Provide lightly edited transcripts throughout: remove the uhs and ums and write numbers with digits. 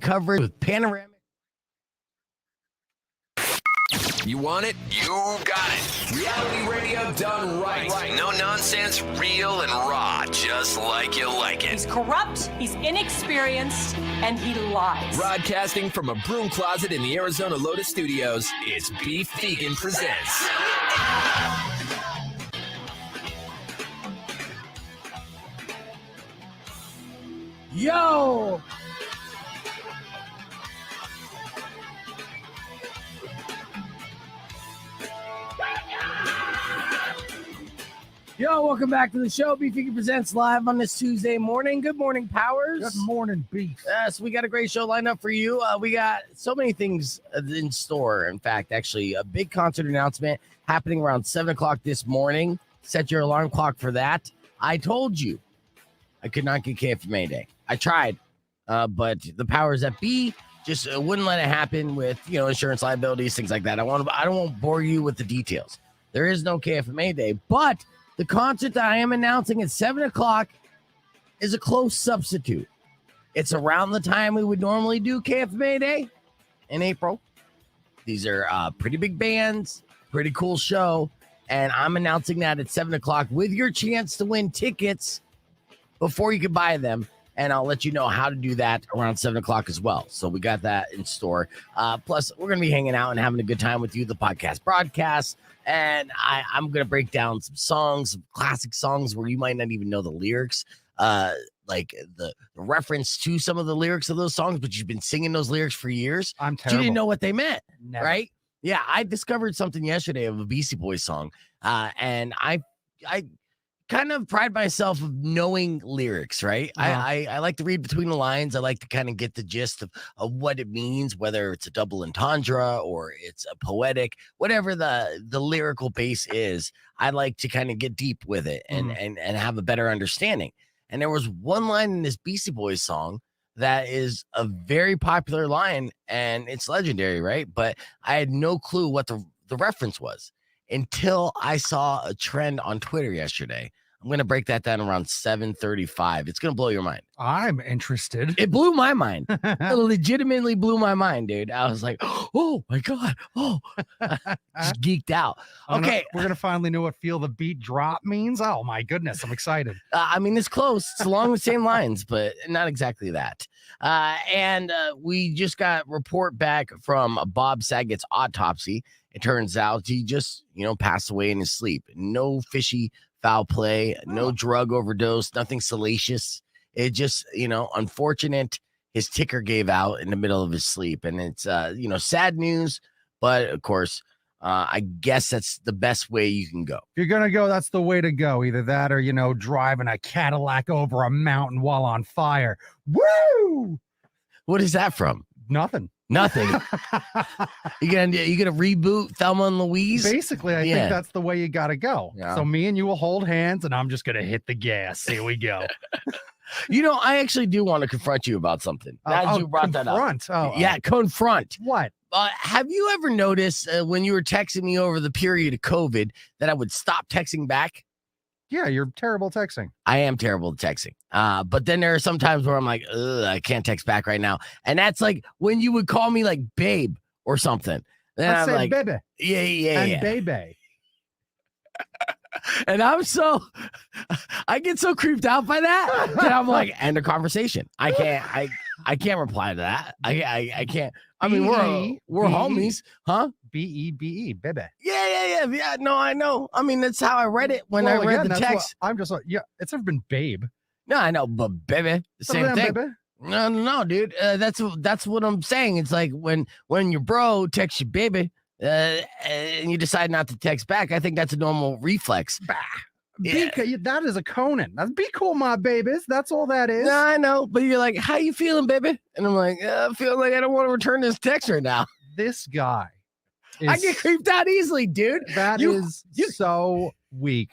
coverage with panoramic. You want it? You got it. Reality radio done right. No nonsense, real and raw, just like you like it. He's corrupt, he's inexperienced, and he lies. Broadcasting from a broom closet in the Arizona Lotus Studios, it's Beef Vegan Presents. Yo! Yo, welcome back to the show. Beef Vegan Presents live on this Tuesday morning. Good morning, Powers. Good morning, Beef. Yes, we got a great show lined up for you. We got so many things in store. In fact, actually, a big concert announcement happening around 7 o'clock this morning. Set your alarm clock for that. I told you I could not get KFMA Day. I tried, but the powers that be just wouldn't let it happen with, insurance liabilities, things like that. I don't want to bore you with the details. There is no KFMA Day, but the concert that I am announcing at 7 o'clock is a close substitute. It's around the time we would normally do KFMA Day in April. These are pretty big bands, pretty cool show, and I'm announcing that at 7 o'clock with your chance to win tickets before you can buy them. And I'll let you know how to do that around 7 o'clock as well. So we got that in store. Plus, we're going to be hanging out and having a good time with you, the podcast broadcast. And I'm going to break down some songs, some classic songs where you might not even know the lyrics, like the reference to some of the lyrics of those songs, but you've been singing those lyrics for years. I'm terrible. You didn't know what they meant, Never. right? Yeah, I discovered something yesterday of a Beastie Boys song, and I kind of pride myself of knowing lyrics, right? I like to read between the lines. I like to kind of get the gist of what it means, whether it's a double entendre or it's a poetic, whatever the lyrical base is. I like to kind of get deep with it and have a better understanding. And there was one line in this Beastie Boys song that is a very popular line, and it's legendary, right? But I had no clue what the reference was until I saw a trend on Twitter yesterday. I'm going to break that down around 7:35. It's going to blow your mind. I'm interested. It blew my mind. It legitimately blew my mind, dude. I was like, oh my God. Oh, just geeked out. Okay. We're going to finally know what feel the beat drop means. Oh my goodness. I'm excited. I mean, it's close. It's along the same lines, but not exactly that. And we just got report back from Bob Saget's autopsy. It turns out he just, passed away in his sleep. No fishy foul play, no drug overdose, nothing salacious. It just, unfortunate. His ticker gave out in the middle of his sleep. And it's, sad news. But of course, I guess that's the best way you can go. If you're going to go, that's the way to go. Either that or, driving a Cadillac over a mountain while on fire. Woo! What is that from? Nothing. You gonna reboot Thelma and Louise? Basically, I think that's the way you got to go. Yeah. So me and you will hold hands, and I'm just going to hit the gas. Here we go. I actually do want to confront you about something. As you brought that up. Confront. What? Have you ever noticed when you were texting me over the period of COVID that I would stop texting back? Yeah, you're terrible at texting. I am terrible at texting. But then there are some times where I'm like, I can't text back right now. And that's like when you would call me like babe or something. Then Let's I'm say like, baby. Yeah. And baby. And I get so creeped out by that I'm like, end of conversation. I can't reply to that. I can't. I mean, we're homies, huh? B-E-B-E, baby. Yeah. No, I know. I mean, that's how I read it when I read the text. I'm just like, it's never been babe. No, I know, but baby, the same thing. Baby. No, dude. That's what I'm saying. It's like when your bro texts you, baby, and you decide not to text back. I think that's a normal reflex. Bah. That is a Conan. That's be cool, my babies. That's all that is. No, I know, but you're like, how you feeling, baby? And I'm like, I feel like I don't want to return this text right now. This guy. I get creeped out easily, dude. That is so weak.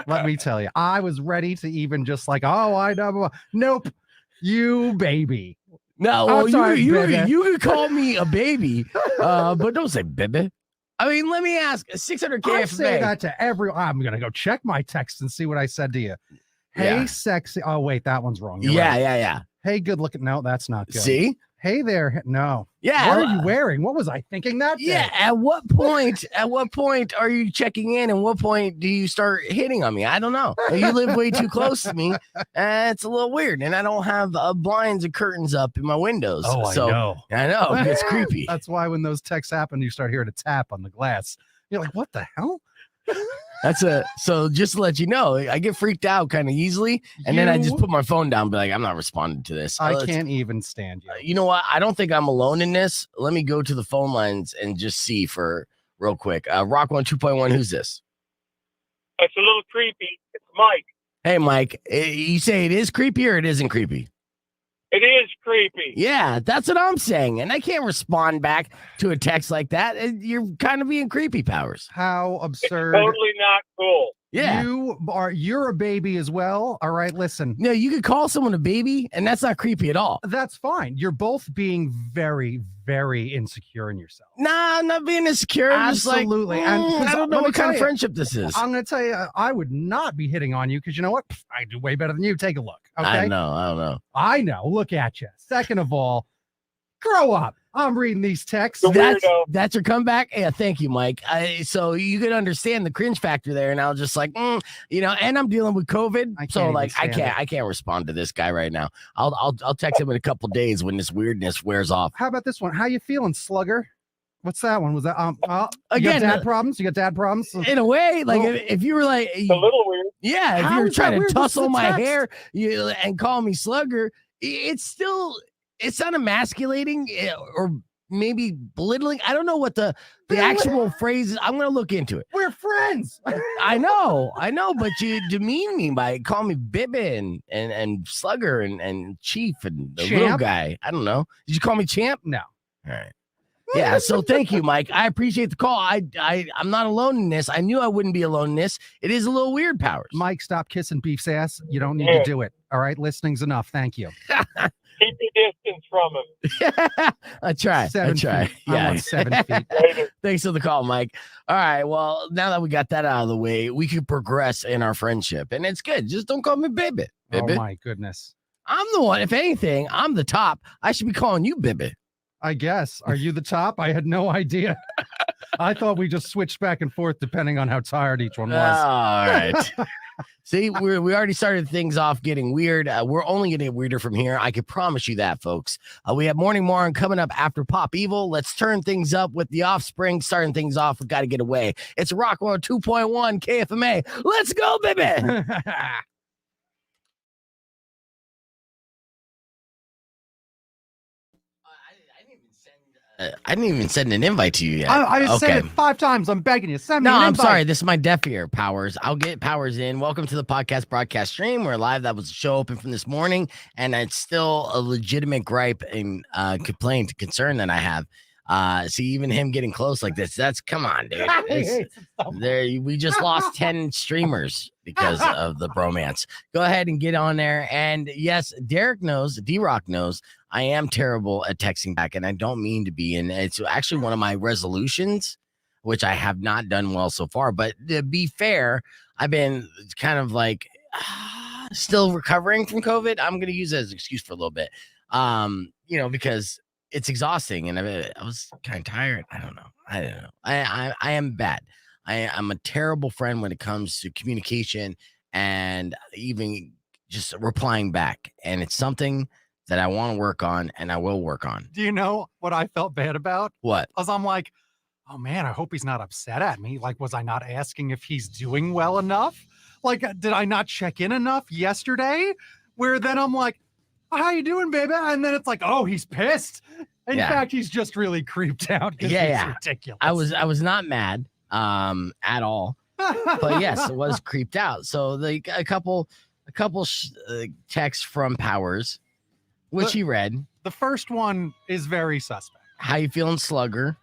Let me tell you. I was ready to even just like, I know. Nope. You baby. No, well, you can call me a baby, but don't say baby. I mean, let me ask, 600 KFMA. I say that to everyone. I'm going to go check my text and see what I said to you. Hey, sexy. Oh, wait, that one's wrong. You're right. Yeah. Hey, good looking. No, that's not good. See? Hey there. No. Yeah. What are you wearing? What was I thinking that day? Yeah. At what point are you checking in? And what point do you start hitting on me? I don't know. You live way too close to me. It's a little weird. And I don't have blinds and curtains up in my windows. Oh, so, I know. I know. It's creepy. That's why when those texts happen, you start hearing a tap on the glass. You're like, what the hell? So just to let you know, I get freaked out kind of easily, and then I just put my phone down and be like, I'm not responding to this. I can't even stand you. You know what? I don't think I'm alone in this. Let me go to the phone lines and just see for real quick. Rock 1 2.1, who's this? It's a little creepy. It's Mike. Hey, Mike. You say it is creepy or it isn't creepy? It is creepy. Yeah, that's what I'm saying. And I can't respond back to a text like that. You're kind of being creepy, Powers. How absurd. It's totally not cool. Yeah. You're a baby as well. All right, listen. No, you could call someone a baby, and that's not creepy at all. That's fine. You're both being very, very insecure in yourself. Nah, I'm not being insecure. I'm just like, Absolutely. And I don't know let me what kind tell of you, friendship this is. I'm going to tell you, I would not be hitting on you because you know what? Pff, I do way better than you. Take a look. Okay. I don't know. I know. Look at you. Second of all, grow up. I'm reading these texts. That's your comeback. Yeah, thank you, Mike. So you could understand the cringe factor there, and I was just like, and I'm dealing with COVID, so like I can't respond to this guy right now. I'll text him in a couple days when this weirdness wears off. How about this one? How you feeling, Slugger? What's that one? Was that again? You got dad problems? You got dad problems? In a way, like if you were like It's a little weird. Yeah, if you were trying to tussle my hair and call me Slugger, it's not emasculating or maybe belittling. I don't know what the actual phrase is. I'm going to look into it. We're friends. I know, but you demean me by calling me Bibbin and Slugger and Chief and the little guy. I don't know. Did you call me Champ? No. All right. Yeah, so thank you, Mike. I appreciate the call. I'm not alone in this. I knew I wouldn't be alone in this. It is a little weird, Powers. Mike, stop kissing Beef's ass. You don't need to do it. All right, listening's enough. Thank you. Keep your distance from him. I try. 7 feet. Yeah. I want 7 feet. Thanks for the call, Mike. All right. Well, now that we got that out of the way, we can progress in our friendship, and it's good. Just don't call me Bibbit. Oh my goodness. I'm the one. If anything, I'm the top. I should be calling you Bibbit. I guess. Are you the top? I had no idea. I thought we just switched back and forth depending on how tired each one was. All right. See, we already started things off getting weird. We're only going to get weirder from here. I can promise you that, folks. We have Morning Moron coming up after Pop Evil. Let's turn things up with the Offspring. Starting things off, we got to get away. It's Rock 2.1 KFMA. Let's go, baby. I didn't even send an invite to you yet. I said it 5 times. I'm begging you. Send me an I'm invite. sorry. This is my deaf ear, Powers. I'll get Powers in. Welcome to the podcast broadcast stream. We're live. That was a show open from this morning, and it's still a legitimate gripe and complaint, concern that I have. See, even him getting close like this, come on, dude. We just lost 10 streamers because of the bromance. Go ahead and get on there. And yes, Derek knows, D-Rock knows, I am terrible at texting back, and I don't mean to be. And it's actually one of my resolutions, which I have not done well so far. But to be fair, I've been kind of like still recovering from COVID. I'm going to use it as an excuse for a little bit, because it's exhausting, and I was kind of tired. I don't know. I am bad. I'm a terrible friend when it comes to communication and even just replying back. And it's something that I want to work on, and I will work on. Do you know what I felt bad about? What? Because I'm like, oh man, I hope he's not upset at me. Like, was I not asking if he's doing well enough? Like, did I not check in enough yesterday? Where then I'm like, how you doing, baby? And then it's like, oh, he's pissed. In fact, he's just really creeped out. Yeah, he's ridiculous. I was not mad at all, but yes, it was creeped out. So like a couple texts from Powers, which he read. The first one is very suspect. How you feeling, Slugger?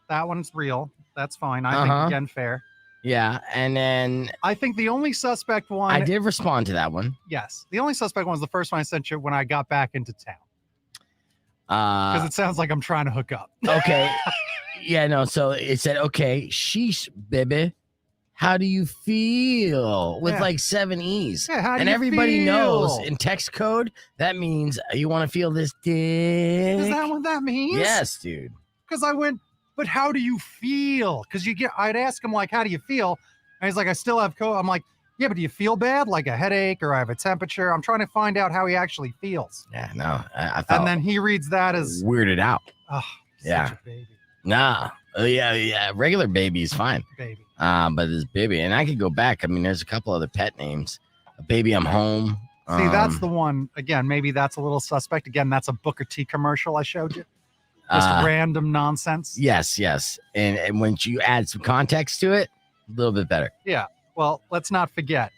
That one's real. That's fine. I think again fair. Yeah, and then I think the only suspect one. I did respond to that one. Yes, the only suspect one was the first one I sent you when I got back into town. Because it sounds like I'm trying to hook up. Okay. Yeah, no. So it said, okay, sheesh, baby. how do you feel with Yeah. like 7 E's. Yeah, how do And you everybody knows feel? in text code, that means you want to feel this dick. Is that what that means? Yes, dude. Because I went, but how do you feel? Because I'd ask him, like, how do you feel? And he's like, I still have COVID. I'm like, yeah, but do you feel bad? Like a headache or I have a temperature? I'm trying to find out how he actually feels. Yeah, no. I felt And then he reads that as, weirded out. oh, Yeah. such a baby. Nah. Yeah. Regular baby is fine. Baby. But this baby, and I could go back. I mean, there's a couple other pet names. Baby, I'm home. See, that's the one. Again, maybe that's a little suspect. Again, that's a Booker T commercial I showed you. Just random nonsense. Yes. And when you add some context to it, a little bit better. Yeah. Well, let's not forget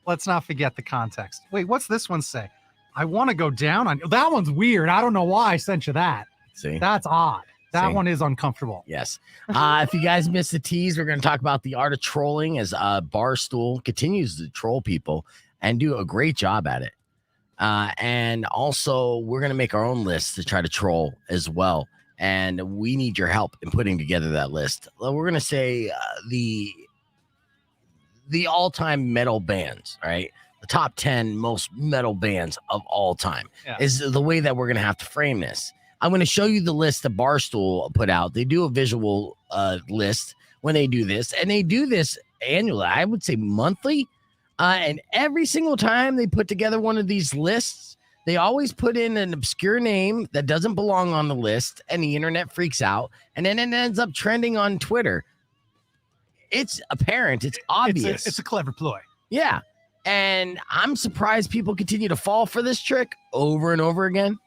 the context. Wait, what's this one say? I want to go down on you. That one's weird. I don't know why I sent you that. See? That's odd. That See? one is uncomfortable. Yes. If you guys missed the tease, we're going to talk about the art of trolling as Barstool continues to troll people and do a great job at it. And also, we're going to make our own list to try to troll as well. And we need your help in putting together that list. We're going to say the all-time metal bands, right? The top 10 most metal bands of all time is the way that we're going to have to frame this. I'm going to show you the list that Barstool put out. They do a visual list when they do this, and they do this annually. I would say monthly. And every single time they put together one of these lists, they always put in an obscure name that doesn't belong on the list, and the internet freaks out, and then it ends up trending on Twitter. It's apparent. It's obvious. It's a clever ploy. Yeah. And I'm surprised people continue to fall for this trick over and over again.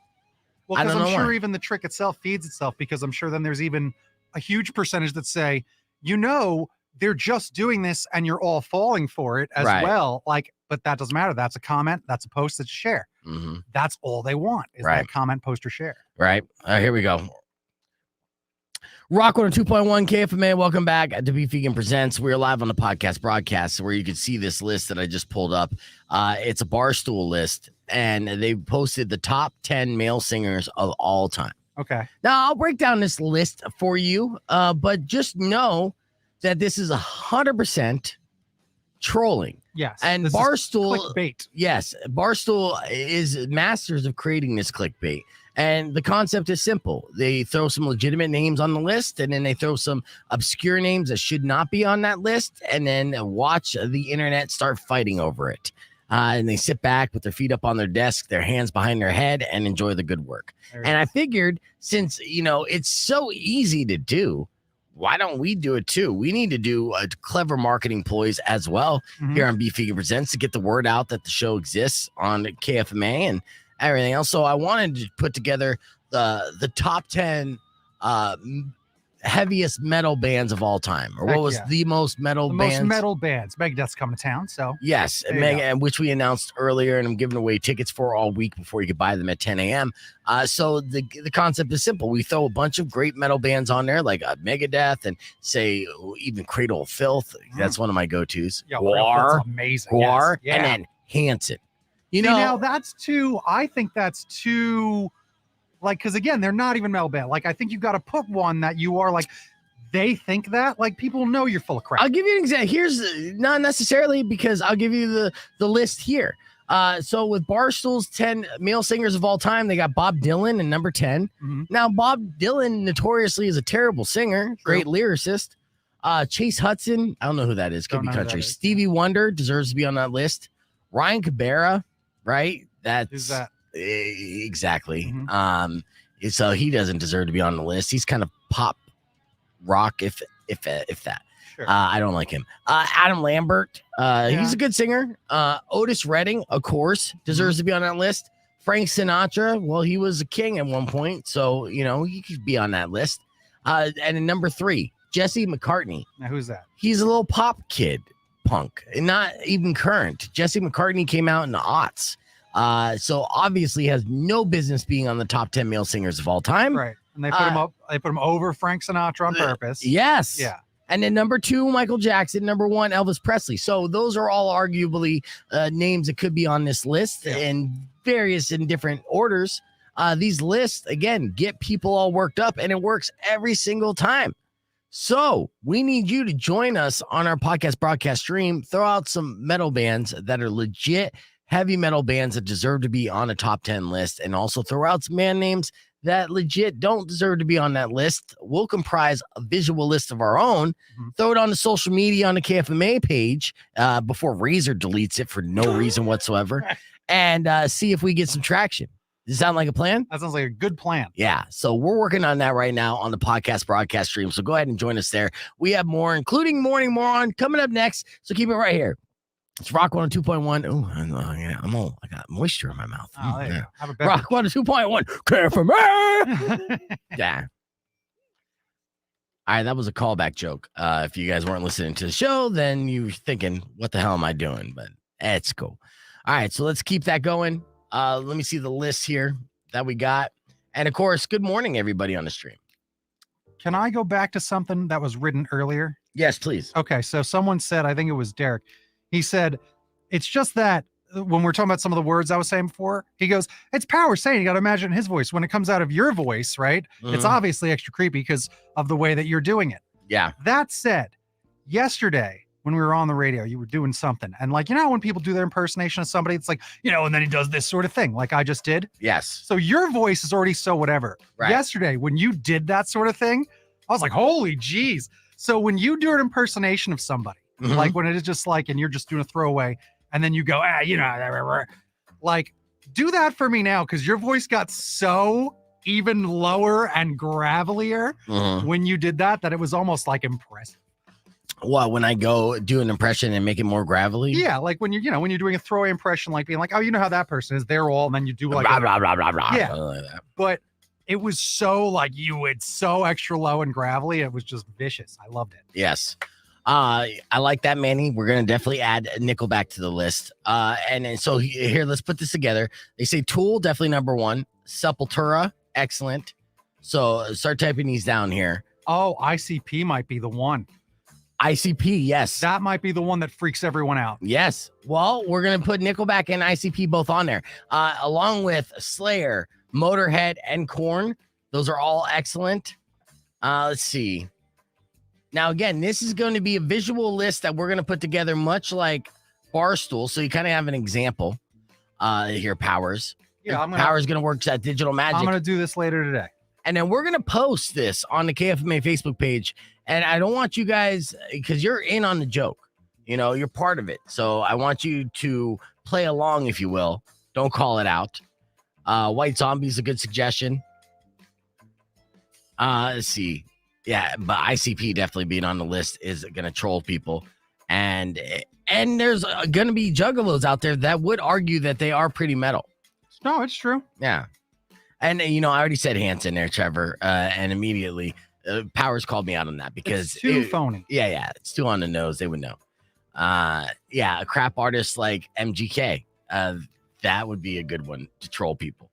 Well, I because don't I'm know sure why. even the trick itself feeds itself, because I'm sure then there's even a huge percentage that say, you know, they're just doing this and you're all falling for it as Right. well. Like, but that doesn't matter. That's a comment. That's a post that you share. Mm-hmm. That's all they want is Right. that comment, post, or share. Right. Here we go. Rock 102.1 KFMA. Welcome back to Beef Vegan Presents. We're live on the podcast broadcast where you can see this list that I just pulled up. It's a Barstool list, and they posted the top 10 male singers of all time. Okay. Now, I'll break down this list for you, but just know that this is 100% trolling. Yes. And this is Barstool, clickbait. yes, Barstool is masters of creating this clickbait. And the concept is simple. They throw some legitimate names on the list, and then they throw some obscure names that should not be on that list, and then watch the internet start fighting over it. And they sit back with their feet up on their desk, their hands behind their head, and enjoy the good work. And I figured, since, it's so easy to do, why don't we do it too? We need to do a clever marketing ploys as well here on Beef Vegan Presents to get the word out that the show exists on KFMA and everything else. So I wanted to put together the top 10 heaviest metal bands of all time, or Heck what was yeah. the most metal The bands? most metal bands. Megadeth's coming to town, so Yes, There you Mega, go. and which we announced earlier, and I'm giving away tickets for all week before you could buy them at 10 a.m. So the concept is simple. We throw a bunch of great metal bands on there, like Megadeth, and say even Cradle of Filth. That's one of my go-tos. yeah, War, that's amazing. War, Yes. and then Hanson. See, now that's too, I think that's too, like, because again, they're not even metal band. Like, I think you got to put one that you are like, they think that, like, people know you're full of crap. I'll give you an example. Here's not necessarily, because I'll give you the list here. So with Barstool's 10 male singers of all time, they got Bob Dylan in number 10. Mhm. Now, Bob Dylan notoriously is a terrible singer, great lyricist. Chase Hudson, I don't know who that is, could Don't be know who country. that is. Stevie Wonder deserves to be on that list. Ryan Cabrera, right? That's Who's that? exactly. Mhm. So he doesn't deserve to be on the list. He's kind of pop rock, if that. Sure. I don't like him. Adam Lambert, he's a good singer. Otis Redding, of course, deserves to be on that list. Frank Sinatra, well, he was a king at one point, so he could be on that list. And in number 3, Jesse McCartney. Now, who's that? He's a little pop kid, punk, and not even current. Jesse McCartney came out in the aughts, so obviously has no business being on the top 10 male singers of all time. Right. And they put him up. They put him over Frank Sinatra on purpose. Yes. Yeah. And then number 2, Michael Jackson. Number 1, Elvis Presley. So those are all arguably names that could be on this list in various and different orders. These lists, again, get people all worked up, and it works every single time. So we need you to join us on our podcast broadcast stream. Throw out some metal bands that are legit heavy metal bands that deserve to be on a top 10 list, and also throw out some band names that legit don't deserve to be on that list. We'll comprise a visual list of our own. Throw it on the social media on the KFMA page before Razor deletes it for no reason whatsoever, and see if we get some traction. Does that sound like a plan? That sounds like a good plan. Yeah. So we're working on that right now on the podcast broadcast stream. So go ahead and join us there. We have more, including Morning Moron, coming up next. So keep it right here. It's Rock 102.1. Oh, yeah, I got moisture in my mouth. Oh, there you go. Have a better. Rock 102.1. KFMA. Yeah. All right, that was a callback joke. If you guys weren't listening to the show, then you're thinking, what the hell am I doing? But it's cool. All right, so let's keep that going. Let me see the list here that we got. And of course, good morning, everybody on the stream. Can I go back to something that was written earlier? Yes, please. Okay, so someone said, I think it was Derek. He said, it's just that when we're talking about some of the words I was saying before, he goes, it's Power saying, you got to imagine his voice. When it comes out of your voice, right? It's obviously extra creepy because of the way that you're doing it. Yeah. That said, yesterday, when we were on the radio, you were doing something. And like, you know, when people do their impersonation of somebody, it's like, you know, and then he does this sort of thing like I just did. Yes. So your voice is already so whatever. Right. Yesterday, when you did that sort of thing, I was like, holy geez. So when you do an impersonation of somebody, like when it is just like, and you're just doing a throwaway and then you go, you know, like do that for me now. Cause your voice got so even lower and gravelier when you did that it was almost like impressive. What, when I go do an impression and make it more gravelly? Yeah, like when when you're doing a throwaway impression, like being like, oh, you know how that person is, they're all, and then you do like blah, blah, blah, blah, blah, yeah, like that. But it was so like you would so extra low and gravelly, it was just vicious. I loved it. Yes. I like that, Manny. We're gonna definitely add Nickelback to the list. And then so here, let's put this together. They say Tool, definitely number one. Sepultura, excellent. So start typing these down here. Oh, ICP might be the one. ICP, yes. That might be the one that freaks everyone out. Yes. Well, we're going to put Nickelback and ICP both on there, along with Slayer, Motorhead, and Korn. Those are all excellent. Let's see. Now, again, this is going to be a visual list that we're going to put together much like Barstool. So you kind of have an example here, Powers. Yeah, Powers going to work that digital magic. I'm going to do this later today. And then we're going to post this on the KFMA Facebook page. And I don't want you guys, because you're in on the joke, you know, you're part of it. So I want you to play along, if you will. Don't call it out. White Zombie is a good suggestion. Let's see. Yeah, but ICP definitely being on the list is going to troll people. And there's going to be juggalos out there that would argue that they are pretty metal. No, it's true. Yeah. And, you know, I already said Hanson there, Trevor, and immediately Powers called me out on that because it's too phony. Yeah. It's too on the nose. They would know. Yeah. A crap artist like MGK, that would be a good one to troll people.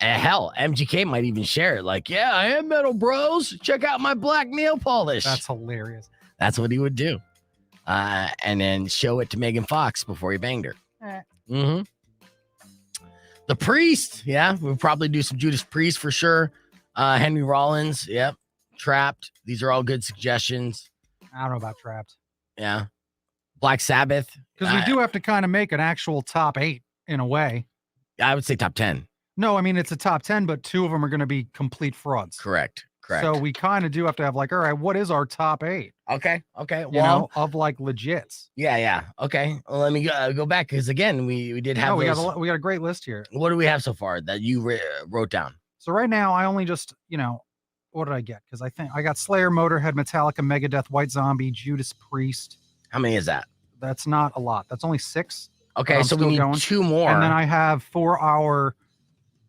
And hell, MGK might even share it. Like, yeah, I am metal, bros. Check out my black nail polish. That's hilarious. That's what he would do. And then show it to Megan Fox before he banged her. The Priest. Yeah, we'll probably do some Judas Priest for sure. Henry Rollins. Yep. Trapped. These are all good suggestions. I don't know about Trapped. Yeah. Black Sabbath. Because we do have to kind of make an actual top 8 in a way. I would say top 10. No, I mean, it's a top 10, but 2 of them are going to be complete frauds. Correct. So we kind of do have to have like, all right, what is our top 8? Okay. Well, you know, of like legits. Yeah. Okay. Well, let me go back because again, we did have. We got a great list here. What do we have so far that you wrote down? So right now, I only just what did I get? Because I think I got Slayer, Motorhead, Metallica, Megadeth, White Zombie, Judas Priest. How many is that? That's not a lot. That's only 6. Okay, so we need 2 more. And then I have 4 hour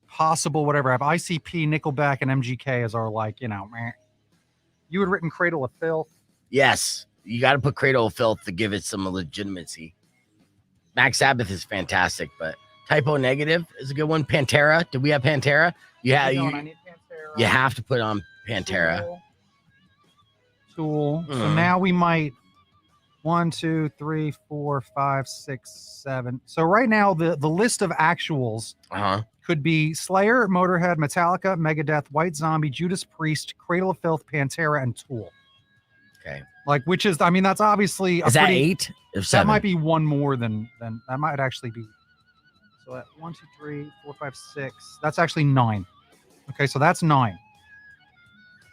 possible whatever. I have ICP, Nickelback, and MGK as our like, meh. You had written Cradle of Filth. Yes, you got to put Cradle of Filth to give it some legitimacy. Black Sabbath is fantastic, but Typo Negative is a good one. Pantera. Did we have Pantera? I need Pantera. You have to put on Pantera. Tool. So now we might 1, 2, 3, 4, 5, 6, 7. So right now the list of actuals could be Slayer, Motorhead, Metallica, Megadeth, White Zombie, Judas Priest, Cradle of Filth, Pantera, and Tool. Okay. Like, which is, I mean, that's obviously Is that 8 or 7? That might be one more than that might actually be. So at 1, 2, 3, 4, 5, 6. That's actually 9. Okay, so that's 9.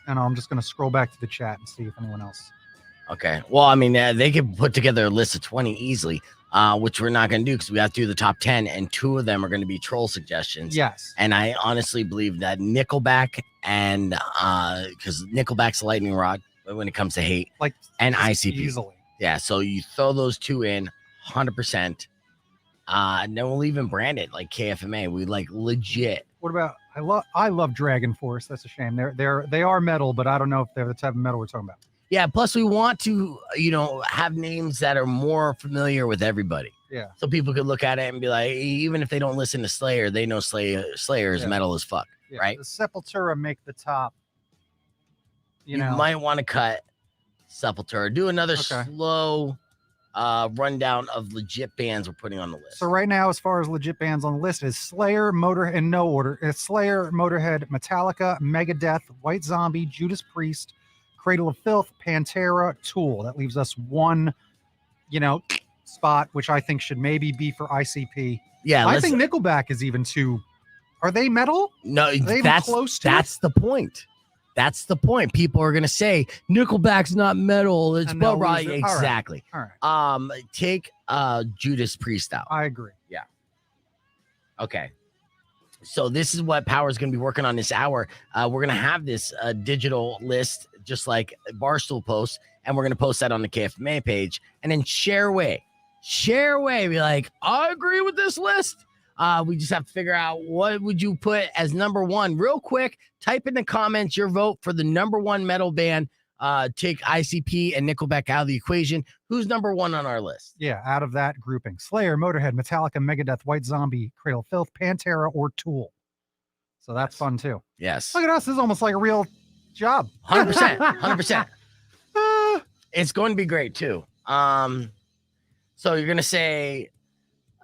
And I'm just going to scroll back to the chat and see if anyone else. Okay. Well, I mean, they could put together a list of 20 easily, which we're not going to do because we have to do the top 10, and 2 of them are going to be troll suggestions. Yes. And I honestly believe that Nickelback and because Nickelback's a lightning rod when it comes to hate, Like, and ICP. Easily. Yeah. So you throw those 2 in 100%. And then we'll even brand it like KFMA. We like legit. What about I love Dragon Force. That's a shame. They are metal, but I don't know if they're the type of metal we're talking about. Yeah. Plus, we want to, have names that are more familiar with everybody. Yeah. So people could look at it and be like, even if they don't listen to Slayer, they know Slayer is metal as fuck, Yeah. right? The Sepultura make the top. You might want to cut Sepultura. Do another slow rundown of legit bands we're putting on the list. So right now, as far as legit bands on the list, is Slayer, Motorhead, in no order. It's Slayer, Motorhead, Metallica, Megadeth, White Zombie, Judas Priest, Cradle of Filth, Pantera, Tool. That leaves us one, spot, which I think should maybe be for ICP. Yeah, I think Nickelback is even too. Are they metal? No, that's close to. That's the point. That's the point. People are gonna say Nickelback's not metal. It's butt rock. Exactly. All right. Take Judas Priest out. I agree. Yeah. Okay. So this is what Power's gonna be working on this hour. We're gonna have this digital list, just like Barstool posts, and we're gonna post that on the KFMA page, and then share away. Be like, I agree with this list. We just have to figure out what would you put as number 1. Real quick, type in the comments your vote for the number 1 metal band. Take ICP and Nickelback out of the equation. Who's number 1 on our list? Yeah, out of that grouping. Slayer, Motorhead, Metallica, Megadeth, White Zombie, Cradle of Filth, Pantera, or Tool. So that's fun too. Yes. Look at us. This is almost like a real job. 100%. 100%. It's going to be great too. So you're going to say,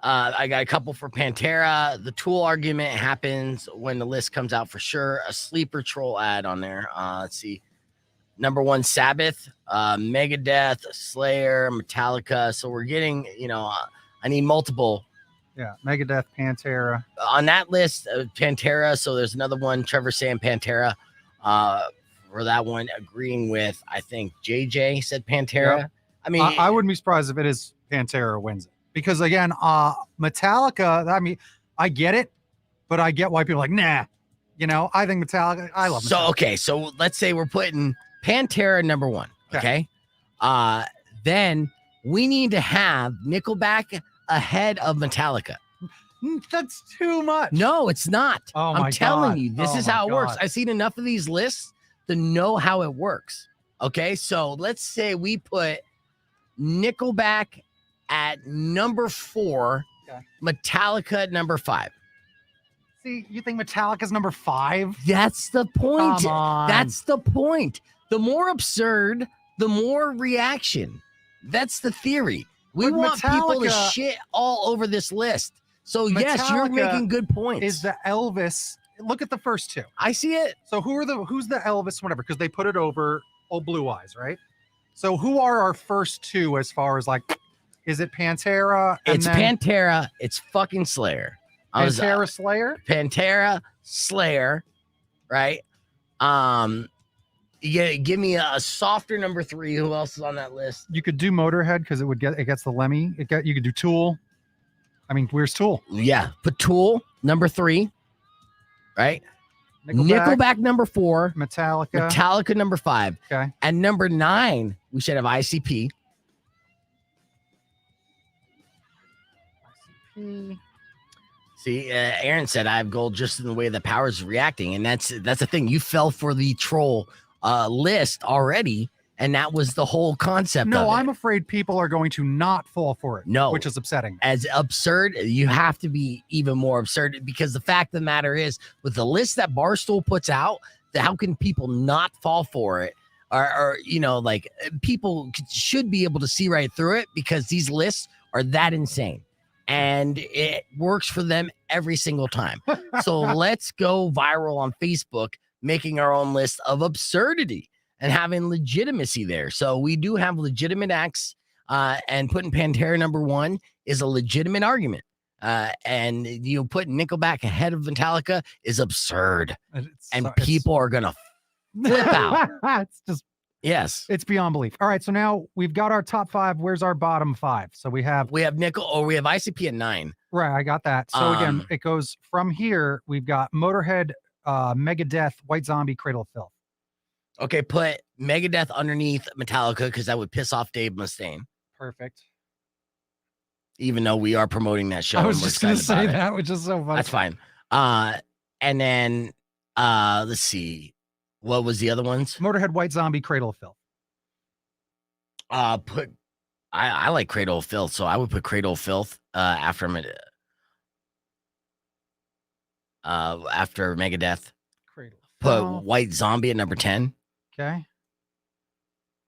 I got a couple for Pantera. The Tool argument happens when the list comes out for sure. A sleeper troll ad on there. Let's see. Number 1, Sabbath, Megadeth, Slayer, Metallica. So we're getting, I need multiple. Yeah, Megadeth, Pantera. On that list, Pantera. So there's another one, Trevor saying Pantera. For that one, agreeing with, I think, JJ said Pantera. Yep. I mean, I wouldn't be surprised if it is Pantera wins it. Because again, Metallica, I mean, I get it, but I get why people are like, nah. I think Metallica, I love Metallica. So, okay, so let's say we're putting Pantera number 1, okay? Then we need to have Nickelback ahead of Metallica. That's too much. No, it's not. Oh my I'm telling God. you, this is how it works. I've seen enough of these lists to know how it works. Okay, so let's say we put Nickelback at number 4, Metallica at number 5. See, you think Metallica's number 5? That's the point. Come on. That's the point. The more absurd, the more reaction. That's the theory. We want people to shit all over this list. So yes, you're making good points. Is the Elvis? Look at the first 2. I see it. So who's the Elvis? Whatever, because they put it over Old Blue Eyes, right? So who are our first 2 as far as like? Is it Pantera? It's Pantera. It's fucking Slayer. Pantera, Slayer? Pantera, Slayer, right? Give me a softer number 3. Who else is on that list? You could do Motorhead because it gets the Lemmy. You could do Tool. I mean, where's Tool? Yeah, put Tool number 3, right? Nickelback number 4, Metallica number 5, okay, and number 9 we should have ICP. See, Aaron said I have gold just in the way the Power's reacting, and that's the thing. You fell for the troll list already, and that was the whole concept. No, of I'm afraid people are going to not fall for it. No, which is upsetting. As absurd, you have to be even more absurd because the fact of the matter is, with the list that Barstool puts out, how can people not fall for it? Or like people should be able to see right through it because these lists are that insane. And it works for them every single time. So let's go viral on Facebook, making our own list of absurdity. and having legitimacy there. So we do have legitimate acts, and putting Pantera number 1 is a legitimate argument. And putting Nickelback ahead of Metallica is absurd, and people are gonna flip out. It's just Yes, it's beyond belief. All right, so now we've got our top 5. Where's our bottom 5? So we have we have ICP at 9. Right, I got that. So again, it goes from here. We've got Motorhead, Megadeth, White Zombie, Cradle of Filth. Okay, put Megadeth underneath Metallica because that would piss off Dave Mustaine. Perfect. Even though we are promoting that show. I was just going to say that, which is so funny. That's fine. And then let's see. What was the other ones? Motorhead, White Zombie, Cradle of Filth. I like Cradle of Filth, so I would put Cradle of Filth after Megadeth. Cradle of Put Filth. White Zombie at number 10. Okay.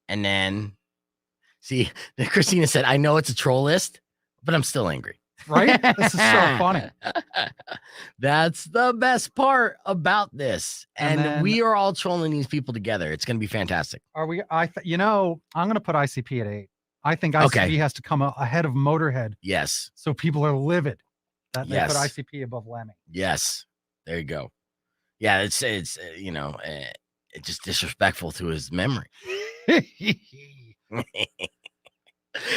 And then see, Christina said, I know it's a troll list, but I'm still angry. Right? This is so funny. That's the best part about this. And then, we are all trolling these people together. It's going to be fantastic. Are we? I'm going to put ICP at 8. I think ICP has to come ahead of Motorhead. Yes. So people are livid that they Yes. put ICP above Lemmy. Yes. There you go. Yeah, it's it's just disrespectful to his memory.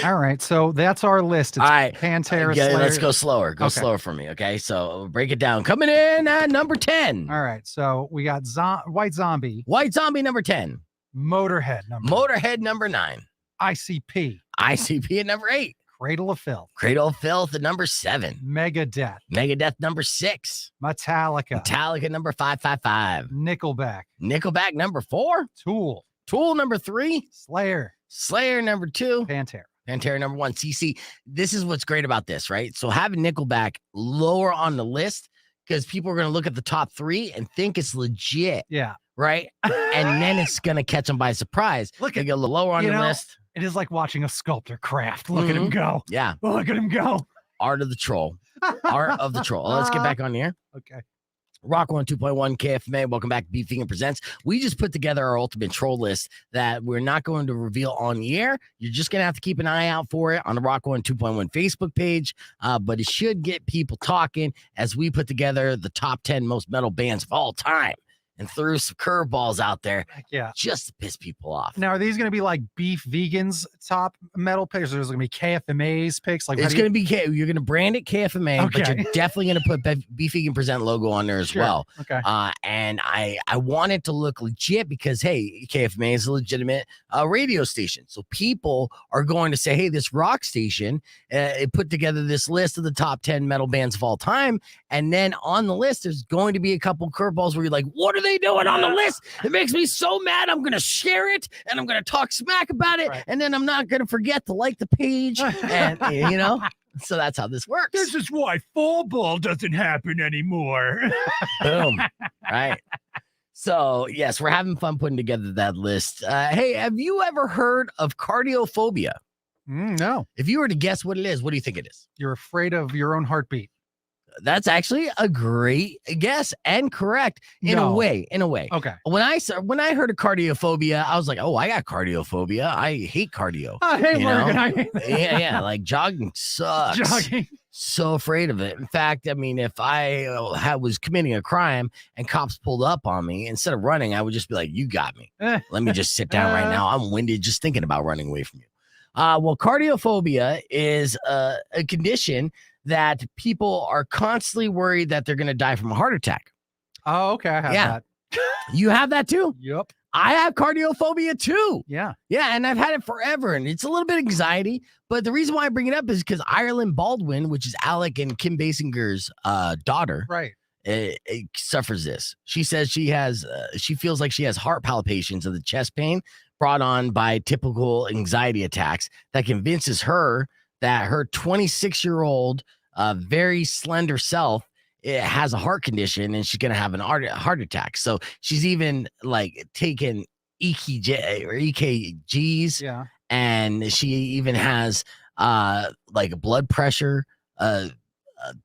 All right, so that's our list. It's All right. Pantera, Yeah, Slayer. let's go slower. Go Okay. slower for me, okay? So we'll break it down. Coming in at number 10. All right, so we got White Zombie, White Zombie number 10. Motorhead number Motorhead number 9. ICP, ICP at number 8. Cradle of Filth, Cradle of Filth at number 7. Megadeth, Megadeth number 6. Metallica, Metallica number 555. Nickelback, Nickelback number 4. Tool, Tool number 3. Slayer, Slayer number 2. Pantera. Pantera number 1. See, this is what's great about this, right? So having Nickelback lower on the list because people are going to look at the top 3 and think it's legit, Yeah. right? And then it's going to catch them by surprise. Look They at get a little lower on the list. It is like watching a sculptor craft. Look at him go. Yeah. Look at him go. Art of the troll. Art of the troll. Let's get back on the air. Okay. Rock 102.1 KFMA. Welcome back to Beef Vegan Presents. We just put together our ultimate troll list that we're not going to reveal on the air. You're just going to have to keep an eye out for it on the Rock 102.1 Facebook page. But it should get people talking as we put together the top 10 most metal bands of all time and threw some curveballs out there Yeah. just to piss people off. Now, are these going to be like Beef Vegans top metal picks, or is it going to be KFMA's picks? Like, It's going to be, you're going to brand it KFMA, but Okay. you're definitely going to put Beef Vegan Present logo on there as Sure. well. Okay. And I want it to look legit because, hey, KFMA is a legitimate radio station. So people are going to say, hey, this rock station, it put together this list of the top 10 metal bands of all time. And then on the list, there's going to be a couple curveballs where you're like, what are they doing on the list? It makes me so mad. I'm going to share it and I'm going to talk smack about it. Right. And then I'm not going to forget to like the page. And, so that's how this works. This is why fall ball doesn't happen anymore. Boom. Right. So, yes, we're having fun putting together that list. Hey, have you ever heard of cardiophobia? No, If you were to guess what it is, what do you think it is? you're afraid of your own heartbeat. That's actually a great guess and correct in a No. way. Okay. When I heard of cardiophobia, I was like, oh, I got cardiophobia. I hate cardio. I hate You working. know? I hate Yeah, like jogging sucks. jogging. So afraid of it. In fact, I mean, if I was committing a crime and cops pulled up on me, instead of running, I would just be like, you got me. Let me just sit down right now. I'm winded just thinking about running away from you. Well, cardiophobia is a condition that people are constantly worried that they're going to die from a heart attack. Oh, okay. I have Yeah. that. You have that too? Yep. I have cardiophobia too. Yeah. Yeah, and I've had it forever, and it's a little bit of anxiety. But the reason why I bring it up is because Ireland Baldwin, which is Alec and Kim Basinger's daughter, Right. suffers this. She says she feels like she has heart palpitations and the chest pain brought on by typical anxiety attacks that convinces her that her 26-year-old, very slender self has a heart condition and she's going to have an heart attack. So she's even like taken EKGs, Yeah. and she even has like blood pressure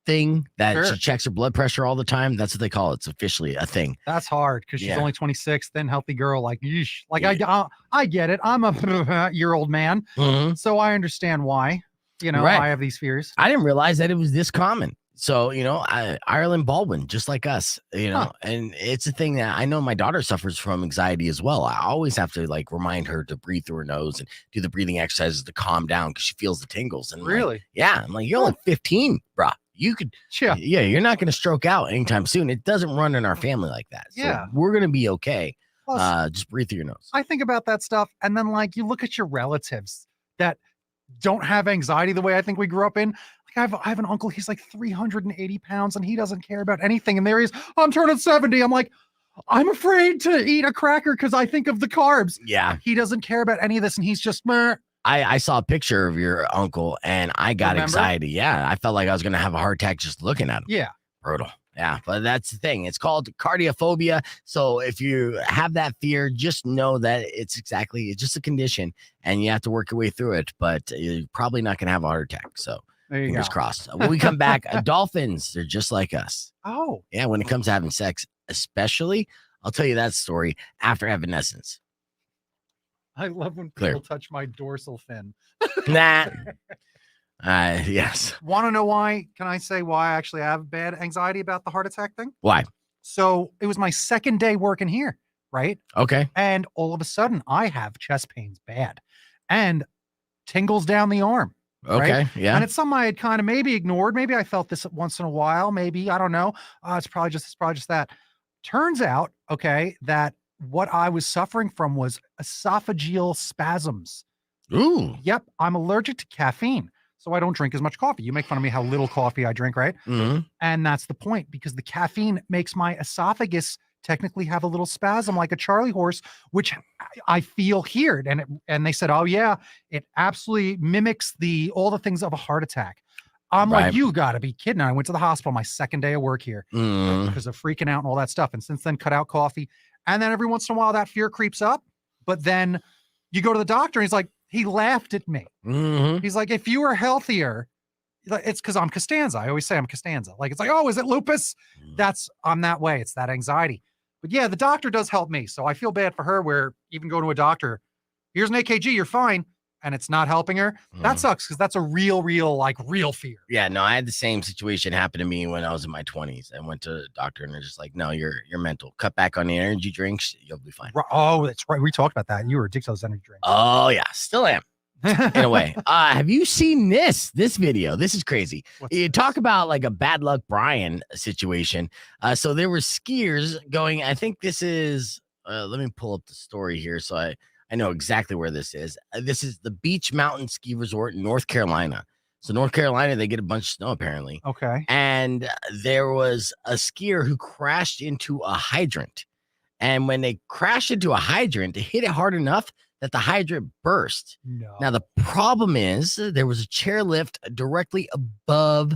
thing that Sure. she checks her blood pressure all the time. That's what they call it. It's officially a thing. That's hard because she's Yeah. only 26, thin, healthy girl. Like, yeesh. Like, Yeah. I get it. I'm a year-old man, Mhm. so I understand why. Right. I have these fears. I didn't realize that it was this common. So, Ireland Baldwin, just like us, and it's a thing that I know my daughter suffers from anxiety as well. I always have to like remind her to breathe through her nose and do the breathing exercises to calm down because she feels the tingles. And Really? yeah. I'm like, you're only 15, bruh. You could, Yeah. you're not going to stroke out anytime soon. It doesn't run in our family like that. So Yeah. we're going to be okay. Plus, Just breathe through your nose. I think about that stuff, and then like you look at your relatives that don't have anxiety the way I think we grew up in. Like I have an uncle, he's like 380 pounds and he doesn't care about anything. And there he is, I'm turning 70. I'm like, I'm afraid to eat a cracker because I think of the carbs. Yeah. He doesn't care about any of this and he's just meh. I saw a picture of your uncle and I got Remember? anxiety. Yeah. I felt like I was going to have a heart attack just looking at him. Yeah. Brutal. Yeah, but that's the thing. It's called cardiophobia. So if you have that fear, just know that it's just a condition and you have to work your way through it, but you're probably not going to have a heart attack. So There you fingers go. crossed. When we come back, dolphins, they're just like us. Oh, Yeah, when it comes to having sex, especially, I'll tell you that story after Evanescence. I love when Clear. people touch my dorsal fin. Nah. Yes. Want to know why? Can I say why I actually have bad anxiety about the heart attack thing? Why? So it was my second day working here, right? Okay. And all of a sudden I have chest pains bad and tingles down the arm. Okay. Right? Yeah. And it's something I had kind of maybe ignored. Maybe I felt this once in a while. Maybe, I don't know. It's probably just that. Turns out, okay, that what I was suffering from was esophageal spasms. Ooh. Yep. I'm allergic to caffeine. So I don't drink as much coffee. You make fun of me how little coffee I drink, right? Mhm. And that's the point because the caffeine makes my esophagus technically have a little spasm like a Charlie horse, which I feel here. And they said, oh yeah, it absolutely mimics all the things of a heart attack. I'm Right. like, you gotta be kidding. I went to the hospital my second day of work here Mhm. because of freaking out and all that stuff. And since then, cut out coffee. And then every once in a while that fear creeps up. But then you go to the doctor and he's like, he laughed at me. Mhm. He's like, if you were healthier, it's because I'm Costanza. I always say I'm Costanza. Like, it's like, oh, is it lupus? I'm that way. It's that anxiety. But yeah, the doctor does help me. So I feel bad for her where even go to a doctor, here's an AKG, you're fine. And it's not helping her. That sucks because that's a real fear. Yeah, no, I had the same situation happen to me when I was in my 20s. I went to the doctor and they're just like, no, you're mental. Cut back on the energy drinks. You'll be fine. Oh, that's right. We talked about that. You were addicted to those energy drinks. Oh, yeah, still am in a way. Have you seen this video? This is crazy. What's You this? talk about like a bad luck Brian situation. So there were skiers going, I think this is, let me pull up the story here. So I know exactly where this is. This is the Beach Mountain Ski Resort in North Carolina. So North Carolina, they get a bunch of snow apparently. Okay. And there was a skier who crashed into a hydrant. And when they crashed into a hydrant, it hit it hard enough that the hydrant burst. No. Now, the problem is there was a chairlift directly above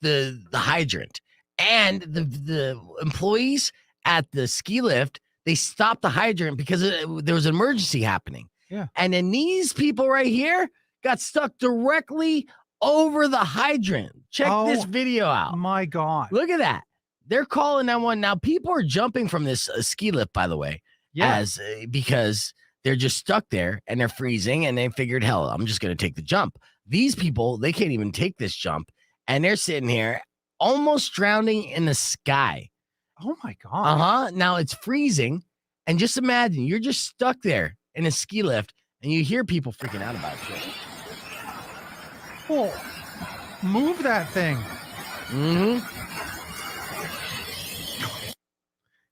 the hydrant. And the employees at the ski lift, they stopped the hydrant because there was an emergency happening. Yeah. And then these people right here got stuck directly over the hydrant. Check this video out. My God. Look at that. They're calling that one. Now, people are jumping from this ski lift, by the way, Yeah. because they're just stuck there and they're freezing and they figured, hell, I'm just going to take the jump. These people, they can't even take this jump. And they're sitting here almost drowning in the sky. Oh my God. Now it's freezing. And just imagine you're just stuck there in a ski lift and you hear people freaking out about it. Oh, move that thing. Mm-hmm.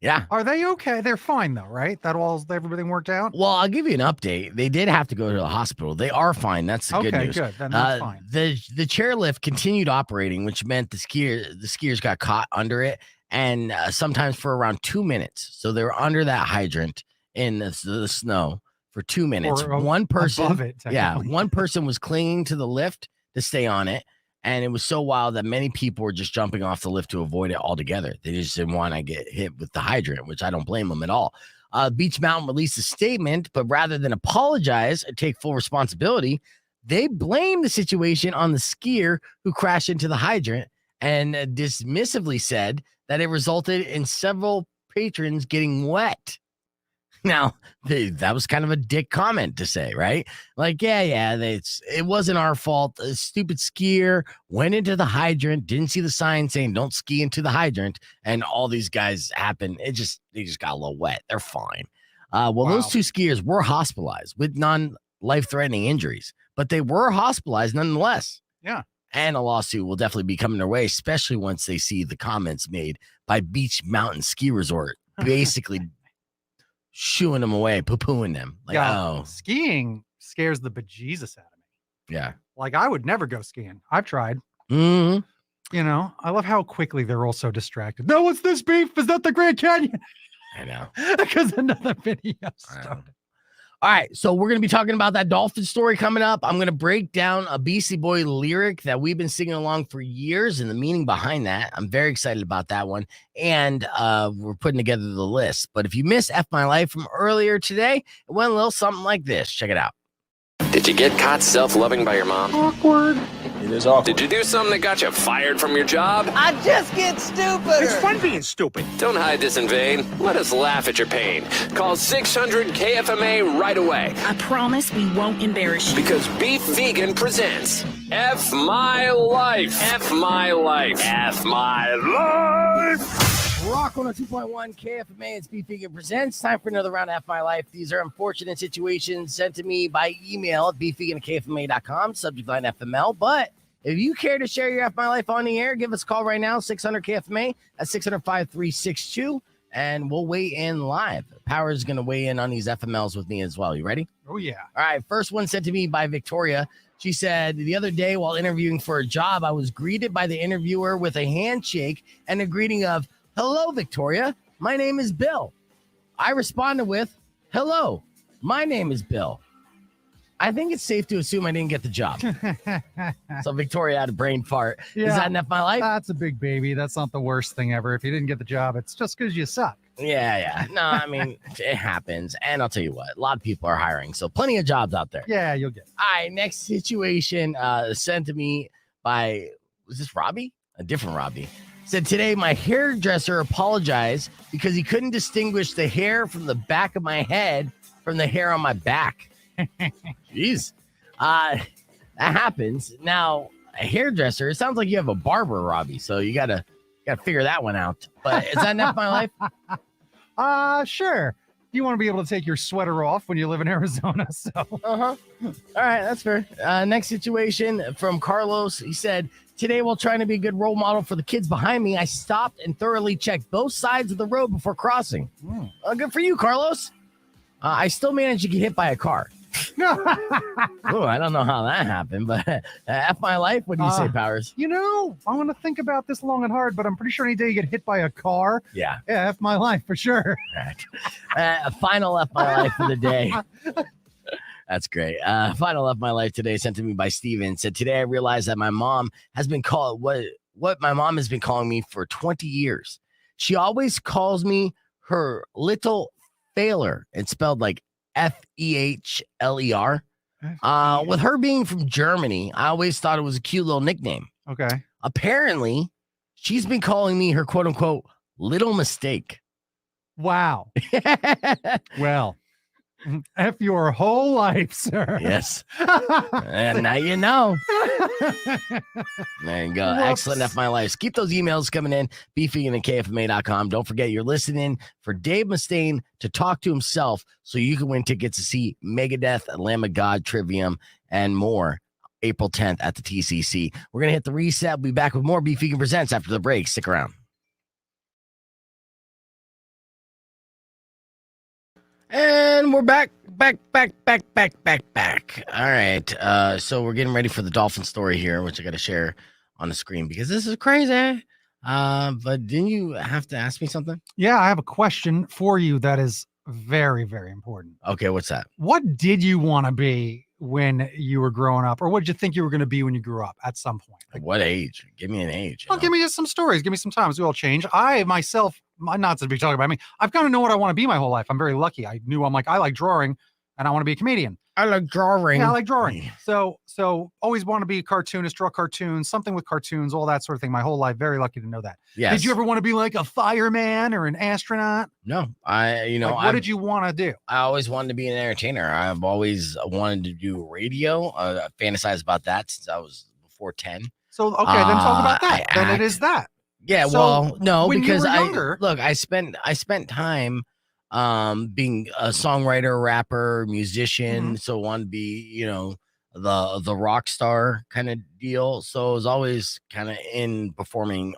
Yeah. Are they okay? They're fine though, right? Everything worked out? Well, I'll give you an update. They did have to go to the hospital. They are fine. That's the good Okay, news. good. Then that's fine. The chairlift continued operating, which meant the skiers got caught under it, and sometimes for around 2 minutes. So they were under that hydrant in the snow for 2 minutes. Or One person, above it, yeah, technically. one person was clinging to the lift to stay on it. And it was so wild that many people were just jumping off the lift to avoid it altogether. They just didn't want to get hit with the hydrant, which I don't blame them at all. Beach Mountain released a statement, but rather than apologize and take full responsibility, they blamed the situation on the skier who crashed into the hydrant and dismissively said that it resulted in several patrons getting wet. Now, that was kind of a dick comment to say, right? Like, it wasn't our fault. A stupid skier went into the hydrant, didn't see the sign saying don't ski into the hydrant, and all these guys happened. They just got a little wet. They're fine. Those two skiers were hospitalized with non-life-threatening injuries, but they were hospitalized nonetheless. Yeah. And a lawsuit will definitely be coming their way, especially once they see the comments made by Beach Mountain Ski Resort, basically shooing them away, poo-pooing them. Like, skiing scares the bejesus out of me. Yeah. Like, I would never go skiing. I've tried. Mm-hmm. You know, I love how quickly they're all so distracted. No, what's this beef? Is that the Grand Canyon? I know. Because another video started. All right, so we're going to be talking about that dolphin story coming up. I'm going to break down a Beastie Boy lyric that we've been singing along for years and the meaning behind that. I'm very excited about that one. And we're putting together the list. But if you missed F My Life from earlier today, it went a little something like this. Check it out. Did you get caught self-loving by your mom? Awkward. It is awkward. Did you do something that got you fired from your job? I just get stupid. It's fun being stupid. Don't hide this in vain. Let us laugh at your pain. Call 600 KFMA right away. I promise we won't embarrass you. Because Beef Vegan presents F My Life. F My Life. F My Life. Rock 102.1 KFMA, it's Beef Vegan Presents. Time for another round of F My Life. These are unfortunate situations sent to me by email at beefvegan@kfma.com, subject line FML. But if you care to share your F My Life on the air, give us a call right now, 600 KFMA at 600-5362, and we'll weigh in live. Power is going to weigh in on these FMLs with me as well. You ready? Oh, yeah. All right, first one sent to me by Victoria. She said, the other day while interviewing for a job, I was greeted by the interviewer with a handshake and a greeting of, "Hello, Victoria. My name is Bill." I responded with, "Hello, my name is Bill." I think it's safe to assume I didn't get the job. So Victoria had a brain fart. Yeah. Is that enough my life? That's a big baby. That's not the worst thing ever. If you didn't get the job, it's just because you suck. Yeah. No, I mean, it happens. And I'll tell you what, a lot of people are hiring. So plenty of jobs out there. Yeah, you'll get it. All right, next situation sent to me by, was this Robbie? A different Robbie. Said, today my hairdresser apologized because he couldn't distinguish the hair from the back of my head from the hair on my back. Jeez. That happens. Now, a hairdresser, it sounds like you have a barber, Robbie, so you gotta figure that one out. But is that enough my life? Sure. You want to be able to take your sweater off when you live in Arizona, so. All right, that's fair. Next situation from Carlos. He said, today, while trying to be a good role model for the kids behind me, I stopped and thoroughly checked both sides of the road before crossing. Good for you, Carlos. I still managed to get hit by a car. Ooh, I don't know how that happened, but F My Life. What do you say, Powers? You know, I want to think about this long and hard, but I'm pretty sure any day you get hit by a car. Yeah, F My Life for sure. Right. Final F My Life for the day. That's great. Final F My Life today sent to me by Steven. Said, today I realized that my mom has been called what my mom has been calling me for 20 years. She always calls me her little failer. It's spelled like Fehler. With her being from Germany, I always thought it was a cute little nickname. Okay. Apparently, she's been calling me her quote unquote little mistake. Wow. Well, F your whole life, sir. Yes. And now you know. There you go. Whoops. Excellent F My Life. Keep those emails coming in. beefvegan@kfma.com. Don't forget you're listening for Dave Mustaine to talk to himself so you can win tickets to see Megadeth, Lamb of God, Trivium, and more April 10th at the TCC. We're going to hit the reset. We'll be back with more Beef Vegan Presents after the break. Stick around. And we're back. All right. So we're getting ready for the dolphin story here, which I got to share on the screen because this is crazy. But didn't you have to ask me something? Yeah, I have a question for you that is very, very important. Okay, what's that? What did you want to be when you were growing up, or what did you think you were going to be when you grew up at some point? Like what age? Give me an age. Well, give me some stories. Give me some times. We all change. I myself, not to be talking about me, I've kind of known what I want to be my whole life. I'm very lucky. I like drawing and I want to be a comedian. I like drawing. Yeah, I like drawing. So always want to be a cartoonist, draw cartoons, something with cartoons, all that sort of thing. My whole life, very lucky to know that. Yes. Did you ever want to be like a fireman or an astronaut? No, What did you want to do? I always wanted to be an entertainer. I've always wanted to do radio. I fantasized about that since I was before 10. So, okay, then talk about that. Then it is that. Yeah, So, well, no, when you because were younger- I spent time being a songwriter, rapper, musician. So I wanted to be, the rock star kind of deal. So I was always kind of in performance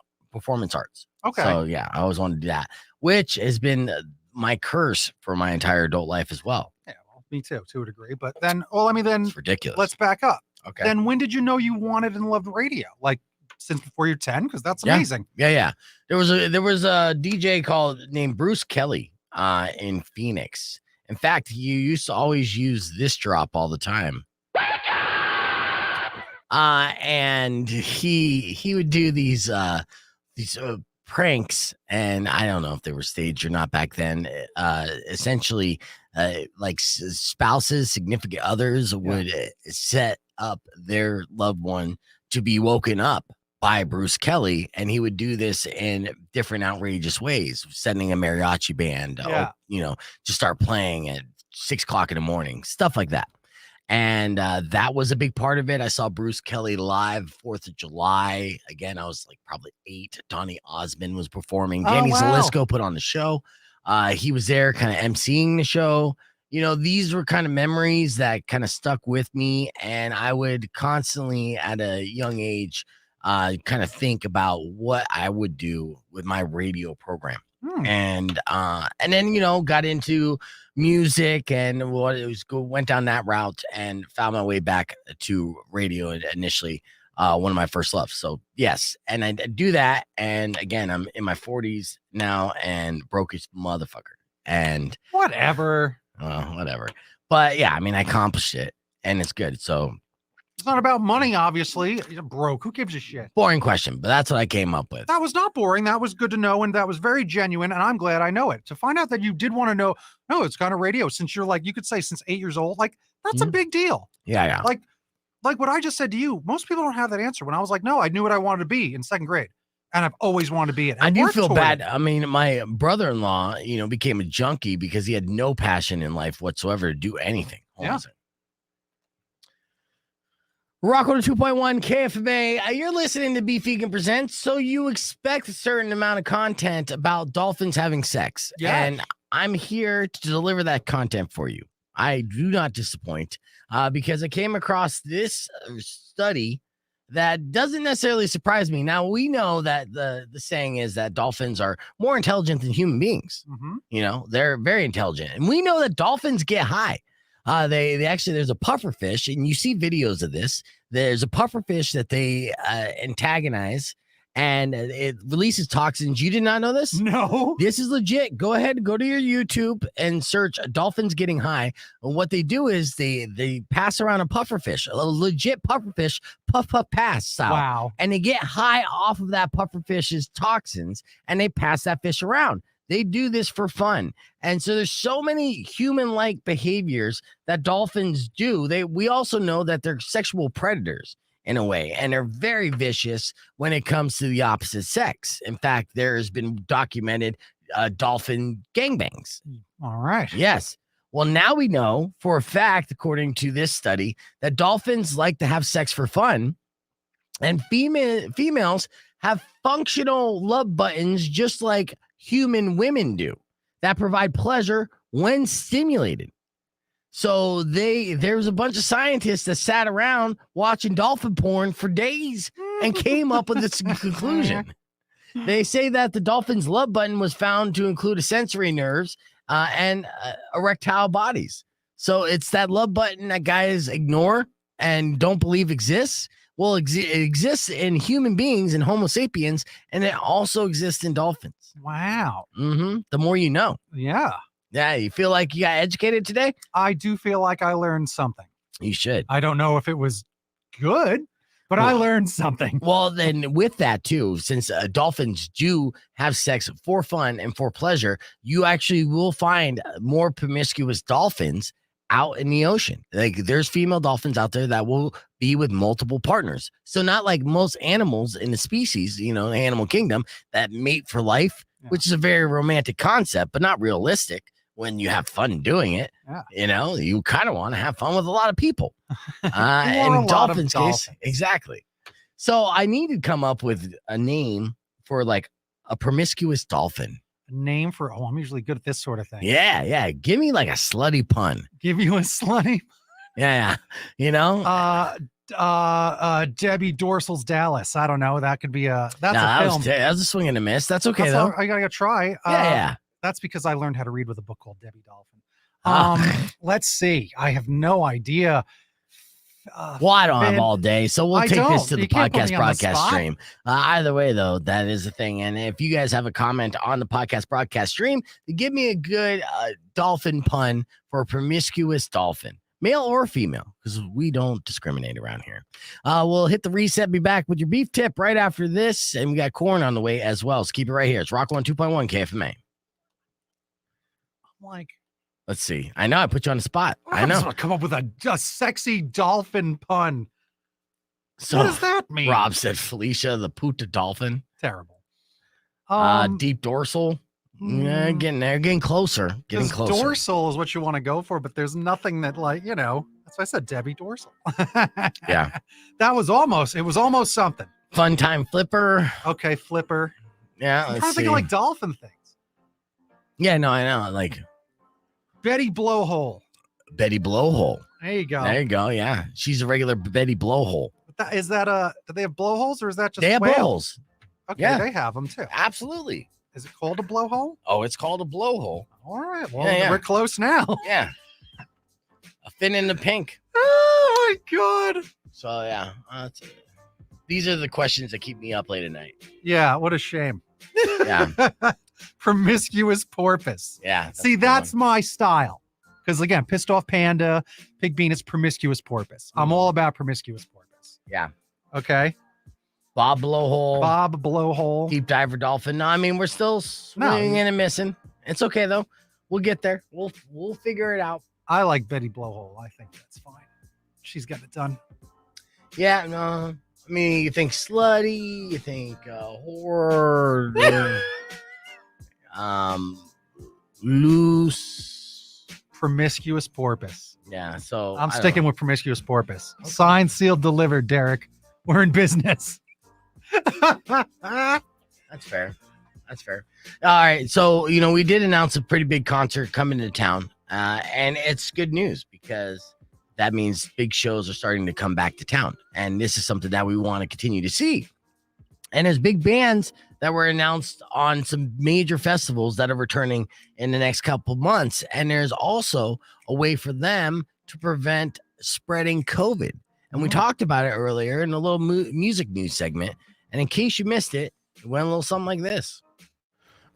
arts. Okay. So yeah, I always wanted to do that, which has been my curse for my entire adult life as well. Yeah, well, me too, to a degree. But then, It's ridiculous. let's back up. Okay. Then when did you know you wanted and loved radio? Like since before you're 10? Because that's amazing. Yeah. There was a DJ named Bruce Kelly in Phoenix. In fact, he used to always use this drop all the time. And he would do these pranks, and I don't know if they were staged or not back then. Essentially, like spouses, significant others would set up their loved one to be woken up by Bruce Kelly, and he would do this in different outrageous ways, sending a mariachi band, to start playing at 6 o'clock in the morning, stuff like that. And that was a big part of it. I saw Bruce Kelly live 4th of July. Again, I was like probably 8. Donny Osmond was performing. Danny Zelisko put on the show. He was there kind of emceeing the show. These were kind of memories that kind of stuck with me. And I would constantly at a young age kind of think about what I would do with my radio program. And then got into music and went down that route and found my way back to radio initially, one of my first loves. So yes, and I do that, and again I'm in my 40s now and broke as motherfucker and whatever, but yeah, I mean I accomplished it and it's good. So it's not about money, obviously. You're broke. Who gives a shit? Boring question, but that's what I came up with. That was not boring. That was good to know, and that was very genuine, and I'm glad I know it. To find out that you did want to know, no, it's kind of radio, since you're like, you could say since 8 years old, like, that's a big deal. Yeah. Like what I just said to you, most people don't have that answer. When I was like, no, I knew what I wanted to be in 2nd grade, and I've always wanted to be it. I do feel bad. I mean, my brother-in-law, became a junkie because he had no passion in life whatsoever to do anything. Rock 2.1 KFMA. You're listening to Beef Vegan Presents, so you expect a certain amount of content about dolphins having sex. Yeah. And I'm here to deliver that content for you. I do not disappoint because I came across this study that doesn't necessarily surprise me. Now, we know that the saying is that dolphins are more intelligent than human beings. They're very intelligent. And we know that dolphins get high. They actually, there's a puffer fish, and you see videos of this. There's a puffer fish that they antagonize, and it releases toxins. You did not know this? No. This is legit. Go ahead, go to your YouTube and search dolphins getting high. And what they do is they pass around a puffer fish, a legit puffer fish, puff pass style. Wow. And they get high off of that puffer fish's toxins, and they pass that fish around. They do this for fun. And so there's so many human-like behaviors that dolphins do. We also know that they're sexual predators in a way, and they're very vicious when it comes to the opposite sex. In fact, there has been documented dolphin gangbangs. All right. Yes. Well, now we know for a fact, according to this study, that dolphins like to have sex for fun, and females have functional love buttons just like human women do that provide pleasure when stimulated. So there's a bunch of scientists that sat around watching dolphin porn for days and came up with this conclusion. They say that the dolphin's love button was found to include sensory nerves and erectile bodies. So it's that love button that guys ignore and don't believe exists. Well, it exists in human beings and Homo sapiens, and it also exists in dolphins. Wow. The more you know. Yeah. Yeah. You feel like you got educated today? I do feel like I learned something. You should. I don't know if it was good, but I learned something. Well, then with that too, since dolphins do have sex for fun and for pleasure, you actually will find more promiscuous dolphins out in the ocean. Like there's female dolphins out there that will be with multiple partners. So not like most animals in the species, the animal kingdom that mate for life, which is a very romantic concept, but not realistic when you have fun doing it. Yeah. You kind of want to have fun with a lot of people. And dolphins case, exactly. So I need to come up with a name for like a promiscuous dolphin. Name for I'm usually good at this sort of thing. Yeah. Give me like a slutty pun. Give you a slutty. Yeah. Debbie Dorsal's Dallas. I don't know. That could be a film. That was a swing and a miss. That's okay though. I gotta try. Yeah. That's because I learned how to read with a book called Debbie Dolphin. Let's see. I have no idea. Well, I don't have all day, so we'll take this to the podcast broadcast stream. Either way, though, that is the thing. And if you guys have a comment on the podcast broadcast stream, give me a good dolphin pun for a promiscuous dolphin, male or female, because we don't discriminate around here. We'll hit the reset, be back with your beef tip right after this, and we got corn on the way as well. So keep it right here. It's Rock 102.1 KFMA. I'm like, let's see. I know I put you on the spot. I know. I'm gonna come up with a sexy dolphin pun. So what does that mean? Rob said Felicia the Puta dolphin. Terrible. Deep dorsal. Yeah, getting there, getting closer. Dorsal is what you want to go for, but there's nothing that that's why I said Debbie Dorsal. Yeah. It was almost something. Fun time flipper. Okay, flipper. Yeah. I'm trying to think of like dolphin things. Yeah, no, I know. Like Betty Blowhole. Betty Blowhole. There you go. There you go. Yeah. She's a regular Betty Blowhole. Is that do they have blowholes or is that just they have blowholes? Okay, yeah. They have them too. Absolutely. Is it called a blowhole? Oh, it's called a blowhole. All right. Well, we're close now. Yeah. A fin in the pink. Oh my God. So yeah. These are the questions that keep me up late at night. Yeah, what a shame. Yeah. Promiscuous porpoise. Yeah. See, that's my style. Because again, pissed off panda, pig bean is promiscuous porpoise. I'm all about promiscuous porpoise. Yeah. Okay. Bob Blowhole. Deep diver dolphin. No, I mean, we're still swinging and missing. It's okay though. We'll get there. We'll figure it out. I like Betty Blowhole. I think that's fine. She's got it done. Yeah, no. I mean, you think slutty, you think horror, loose, promiscuous porpoise. Yeah, so I'm sticking with promiscuous porpoise. Okay. Signed, sealed, delivered, Derek. We're in business. That's fair. All right, so we did announce a pretty big concert coming to town, and it's good news because that means big shows are starting to come back to town. And this is something that we want to continue to see. And there's big bands that were announced on some major festivals that are returning in the next couple months. And there's also a way for them to prevent spreading COVID. And we talked about it earlier in a little music news segment. And in case you missed it, it went a little something like this.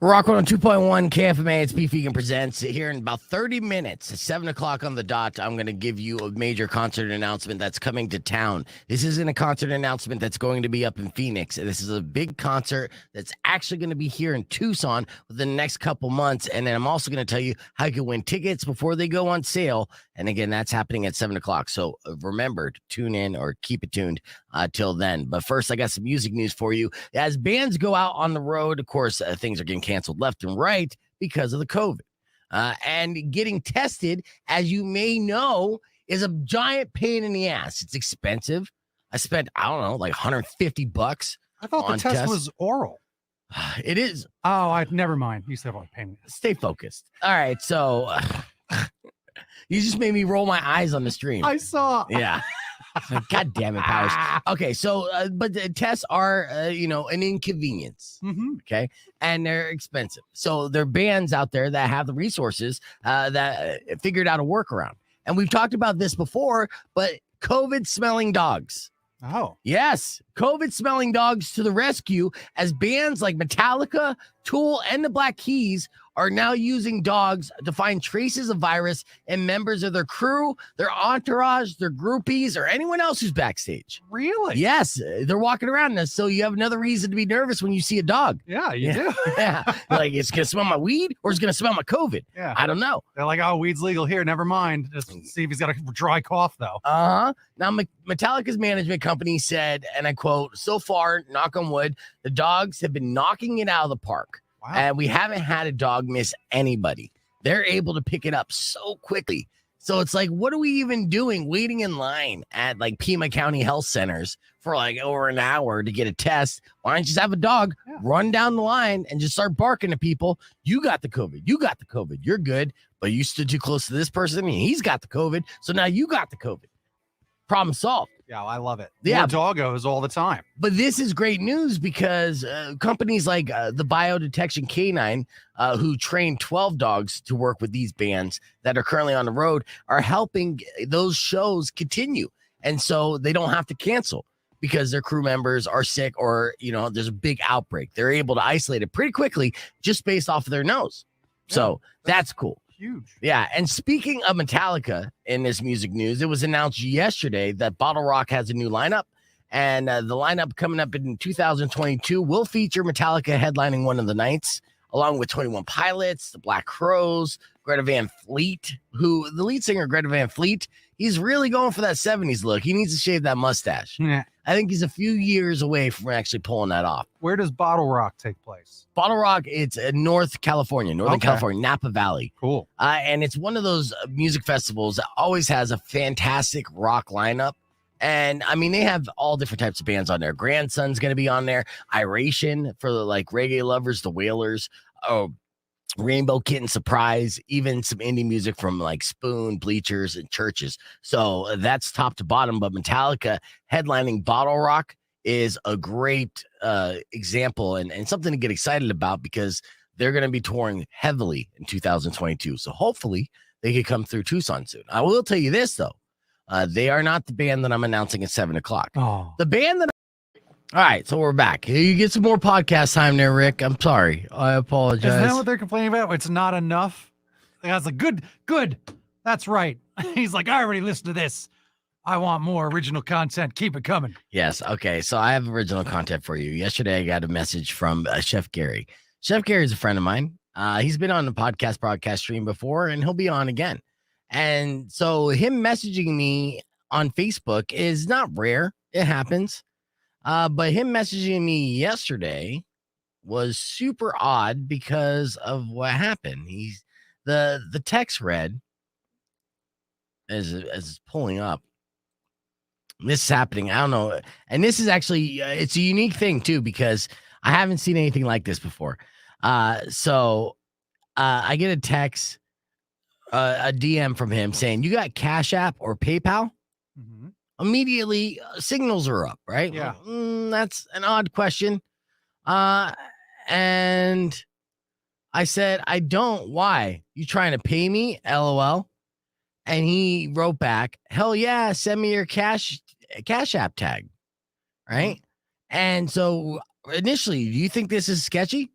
Rock on 2.1 KFMA, it's Beef Vegan Presents. Here in about 30 minutes, at 7 o'clock on the dot, I'm going to give you a major concert announcement that's coming to town. This isn't a concert announcement that's going to be up in Phoenix. This is a big concert that's actually going to be here in Tucson within the next couple months. And then I'm also going to tell you how you can win tickets before they go on sale. And again, that's happening at 7 o'clock. So remember to tune in or keep it tuned till then. But first, I got some music news for you. As bands go out on the road, of course, things are getting canceled left and right because of the COVID. And getting tested, as you may know, is a giant pain in the ass. It's expensive. I spent, like $150. I thought the test was oral. It is. Oh, never mind. You said pain. Stay focused. All right, so you just made me roll my eyes on the stream. I saw. Yeah. God damn it, Powers. Okay, so but the tests are an inconvenience. Mm-hmm. Okay, and they're expensive. So there are bands out there that have the resources that figured out a workaround. And we've talked about this before, but COVID smelling dogs. Oh, yes, COVID smelling dogs to the rescue as bands like Metallica, Tool, and the Black Keys are now using dogs to find traces of virus in members of their crew, their entourage, their groupies, or anyone else who's backstage. Really? Yes, they're walking around us, so you have another reason to be nervous when you see a dog. Yeah, you do. Yeah, like it's gonna smell my weed or it's gonna smell my COVID. Yeah. I don't know. They're like, oh, weed's legal here. Never mind. Just see if he's got a dry cough, though. Now, Metallica's management company said, and I quote, "So far, knock on wood, the dogs have been knocking it out of the park. Wow. And we haven't had a dog miss anybody. They're able to pick it up so quickly. So it's like, what are we even doing waiting in line at like Pima County health centers for like over an hour to get a test? Why don't you just have a dog run down the line and just start barking at people? You got the COVID. You got the COVID. You're good. But you stood too close to this person and he's got the COVID. So now you got the COVID. Problem solved. Yeah, I love it. Yeah. More doggos all the time. But this is great news because companies like the Biodetection Canine, who train 12 dogs to work with these bands that are currently on the road, are helping those shows continue. And so they don't have to cancel because their crew members are sick or, there's a big outbreak. They're able to isolate it pretty quickly just based off of their nose. Yeah, so that's cool. Huge. Yeah. And speaking of Metallica in this music news, it was announced yesterday that Bottle Rock has a new lineup. And the lineup coming up in 2022 will feature Metallica headlining one of the nights, along with 21 Pilots, the Black Crowes, Greta Van Fleet, who the lead singer, Greta Van Fleet, he's really going for that 70s look. He needs to shave that mustache. Yeah. I think he's a few years away from actually pulling that off. Where does Bottle Rock take place? Bottle Rock, it's in Northern California, Napa Valley. Cool. And it's one of those music festivals that always has a fantastic rock lineup. And I mean, they have all different types of bands on there. Grandson's going to be on there. Iration for the like reggae lovers, the Wailers. Oh, Rainbow Kitten Surprise, even some indie music from like Spoon, Bleachers, and Churches. So that's top to bottom. But Metallica headlining Bottle Rock is a great example and something to get excited about because they're going to be touring heavily in 2022. So hopefully they could come through Tucson soon. I will tell you this, though. They are not the band that I'm announcing at 7 o'clock. Oh. The band that All right, so we're back. You get some more podcast time there, Rick. I'm sorry. I apologize. Isn't that what they're complaining about? It's not enough. The guy's like, good. That's right. He's like, I already listened to this. I want more original content. Keep it coming. Yes. Okay. So I have original content for you. Yesterday, I got a message from Chef Gary. Chef Gary is a friend of mine. He's been on the broadcast stream before, and he'll be on again. And so him messaging me on Facebook is not rare. It happens. But him messaging me yesterday was super odd because of what happened. He's the text read as it's pulling up. This is happening. I don't know. And this is actually, it's a unique thing too, because I haven't seen anything like this before. So I get a text, a DM from him saying, you got Cash App or PayPal? Mm-hmm. Immediately signals are up, right? Yeah. That's an odd question. And I said, I don't. Why? You trying to pay me? LOL. And he wrote back, hell yeah, send me your Cash App tag. Right. And so initially, do you think this is sketchy?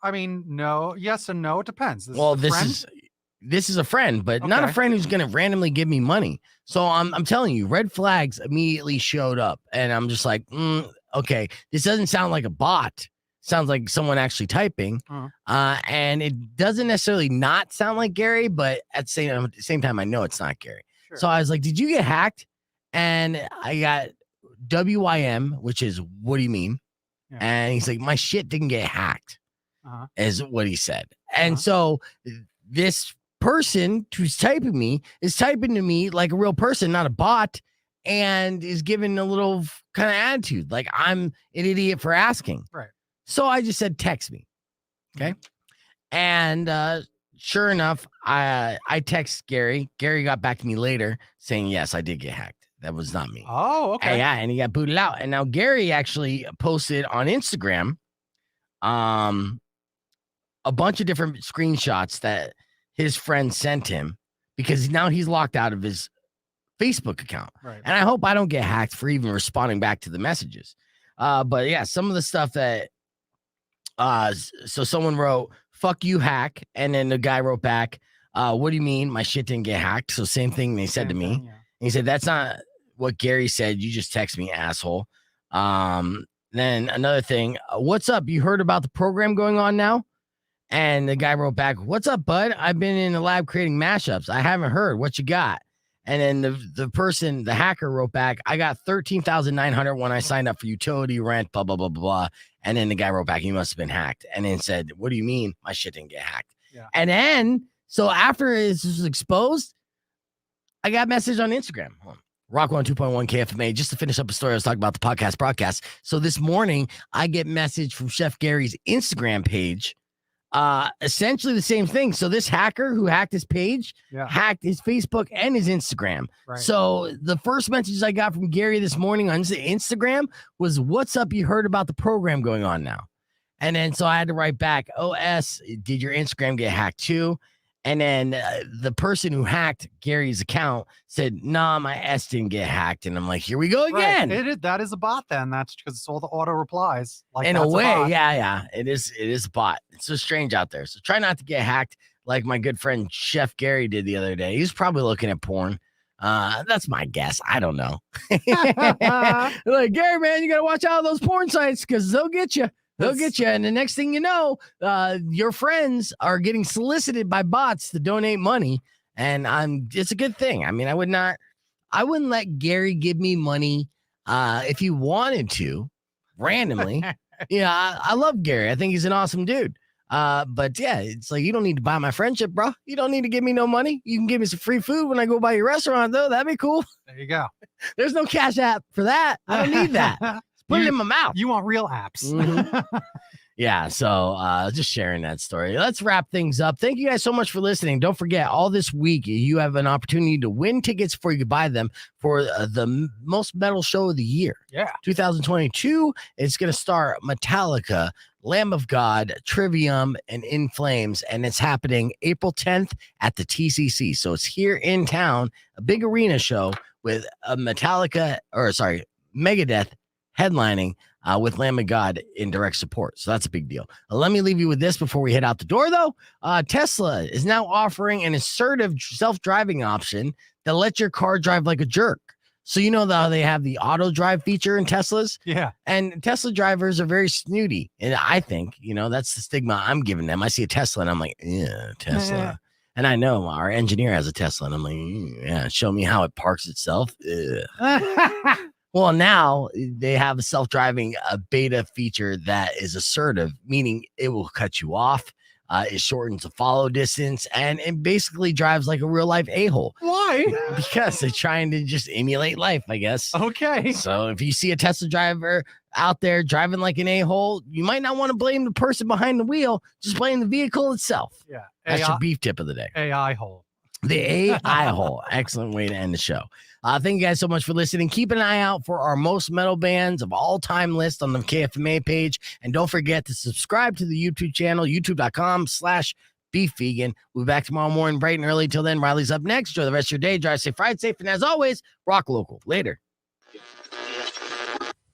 I mean, no, yes and no. It depends. This is a friend, but not a friend who's going to randomly give me money. So I'm telling you, red flags immediately showed up. And I'm just like, okay, this doesn't sound like a bot. Sounds like someone actually typing. And it doesn't necessarily not sound like Gary, but at the same time, I know it's not Gary. Sure. So I was like, did you get hacked? And I got WIM, which is, what do you mean? Yeah. And he's like, my shit didn't get hacked, is what he said. And so this person who's typing me is typing to me like a real person, not a bot, and is giving a little kind of attitude like I'm an idiot for asking. Right. So I just said, text me. Okay. And sure enough, I text Gary. Gary got back to me later saying, yes, I did get hacked. That was not me. Oh, okay. Yeah. And he got booted out. And now Gary actually posted on Instagram a bunch of different screenshots that his friend sent him because now he's locked out of his Facebook account. Right. And I hope I don't get hacked for even responding back to the messages. But yeah, some of the stuff that so someone wrote, fuck you, hack. And then the guy wrote back, what do you mean my shit didn't get hacked? So same thing they said to me. Yeah. He said, that's not what Gary said. You just text me, asshole. Then another thing, what's up? You heard about the program going on now? And the guy wrote back, what's up, bud? I've been in the lab creating mashups. I haven't heard. What you got? And then the hacker wrote back, I got $13,900 when I signed up for utility, rent, blah, blah, blah, blah, blah. And then the guy wrote back, he must have been hacked. And then said, what do you mean my shit didn't get hacked? Yeah. And then, so after this was exposed, I got a message on Instagram. Rock 102.1 KFMA, just to finish up a story I was talking about the podcast broadcast. So this morning, I get message from Chef Gary's Instagram page. Essentially the same thing. So this hacker who hacked his page hacked his Facebook and his Instagram. Right. So the first messages I got from Gary this morning on Instagram was, what's up? You heard about the program going on now. And then so I had to write back, OS, did your Instagram get hacked too? And then the person who hacked Gary's account said, nah, my S didn't get hacked. And I'm like, here we go again. Right. That is a bot then. That's because it's all the auto replies. Like in a way, yeah. It is a bot. It's so strange out there. So try not to get hacked like my good friend Chef Gary did the other day. He's probably looking at porn. That's my guess. I don't know. Like, Gary, man, you got to watch out those porn sites because they'll get you. They'll get you. And the next thing you know, your friends are getting solicited by bots to donate money. And it's a good thing. I mean, I wouldn't let Gary give me money if he wanted to randomly. Yeah, I love Gary. I think he's an awesome dude. But yeah, it's like, you don't need to buy my friendship, bro. You don't need to give me no money. You can give me some free food when I go by your restaurant, though. That'd be cool. There you go. There's no Cash App for that. I don't need that. Put it in my mouth. You want real apps. Mm-hmm. Yeah, so just sharing that story. Let's wrap things up. Thank you guys so much for listening. Don't forget, all this week, you have an opportunity to win tickets before you can buy them for the most metal show of the year. Yeah. 2022, it's going to star Metallica, Lamb of God, Trivium, and In Flames, and it's happening April 10th at the TCC. So it's here in town, a big arena show with Megadeth headlining with Lamb of God in direct support. So that's a big deal. Let me leave you with this before we head out the door, though. Tesla is now offering an assertive self-driving option that lets your car drive like a jerk. So you know how they have the auto drive feature in Teslas? Yeah. And Tesla drivers are very snooty. And I think, that's the stigma I'm giving them. I see a Tesla and I'm like, yeah, Tesla. Yeah. And I know our engineer has a Tesla and I'm like, yeah, show me how it parks itself. Well, now they have a self-driving beta feature that is assertive, meaning it will cut you off. It shortens the follow distance, and it basically drives like a real-life a-hole. Why? Because they're trying to just emulate life, I guess. Okay. So if you see a Tesla driver out there driving like an a-hole, you might not want to blame the person behind the wheel. Just blame the vehicle itself. Yeah. That's your beef tip of the day. AI hole. The AI hole. Excellent way to end the show. Thank you guys so much for listening. Keep an eye out for our most metal bands of all time list on the KFMA page. And don't forget to subscribe to the YouTube channel, youtube.com/beefvegan. We'll be back tomorrow morning, bright and early. Till then, Riley's up next. Enjoy the rest of your day. Drive safe, ride safe. And as always, rock local. Later.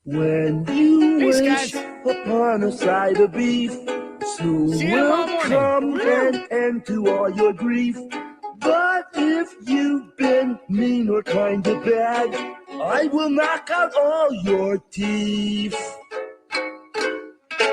When you Peace, wish guys. upon a side of beef, soon See you tomorrow will morning. come an end to all your grief. But if you've been mean or kind of bad, I will knock out all your teeth.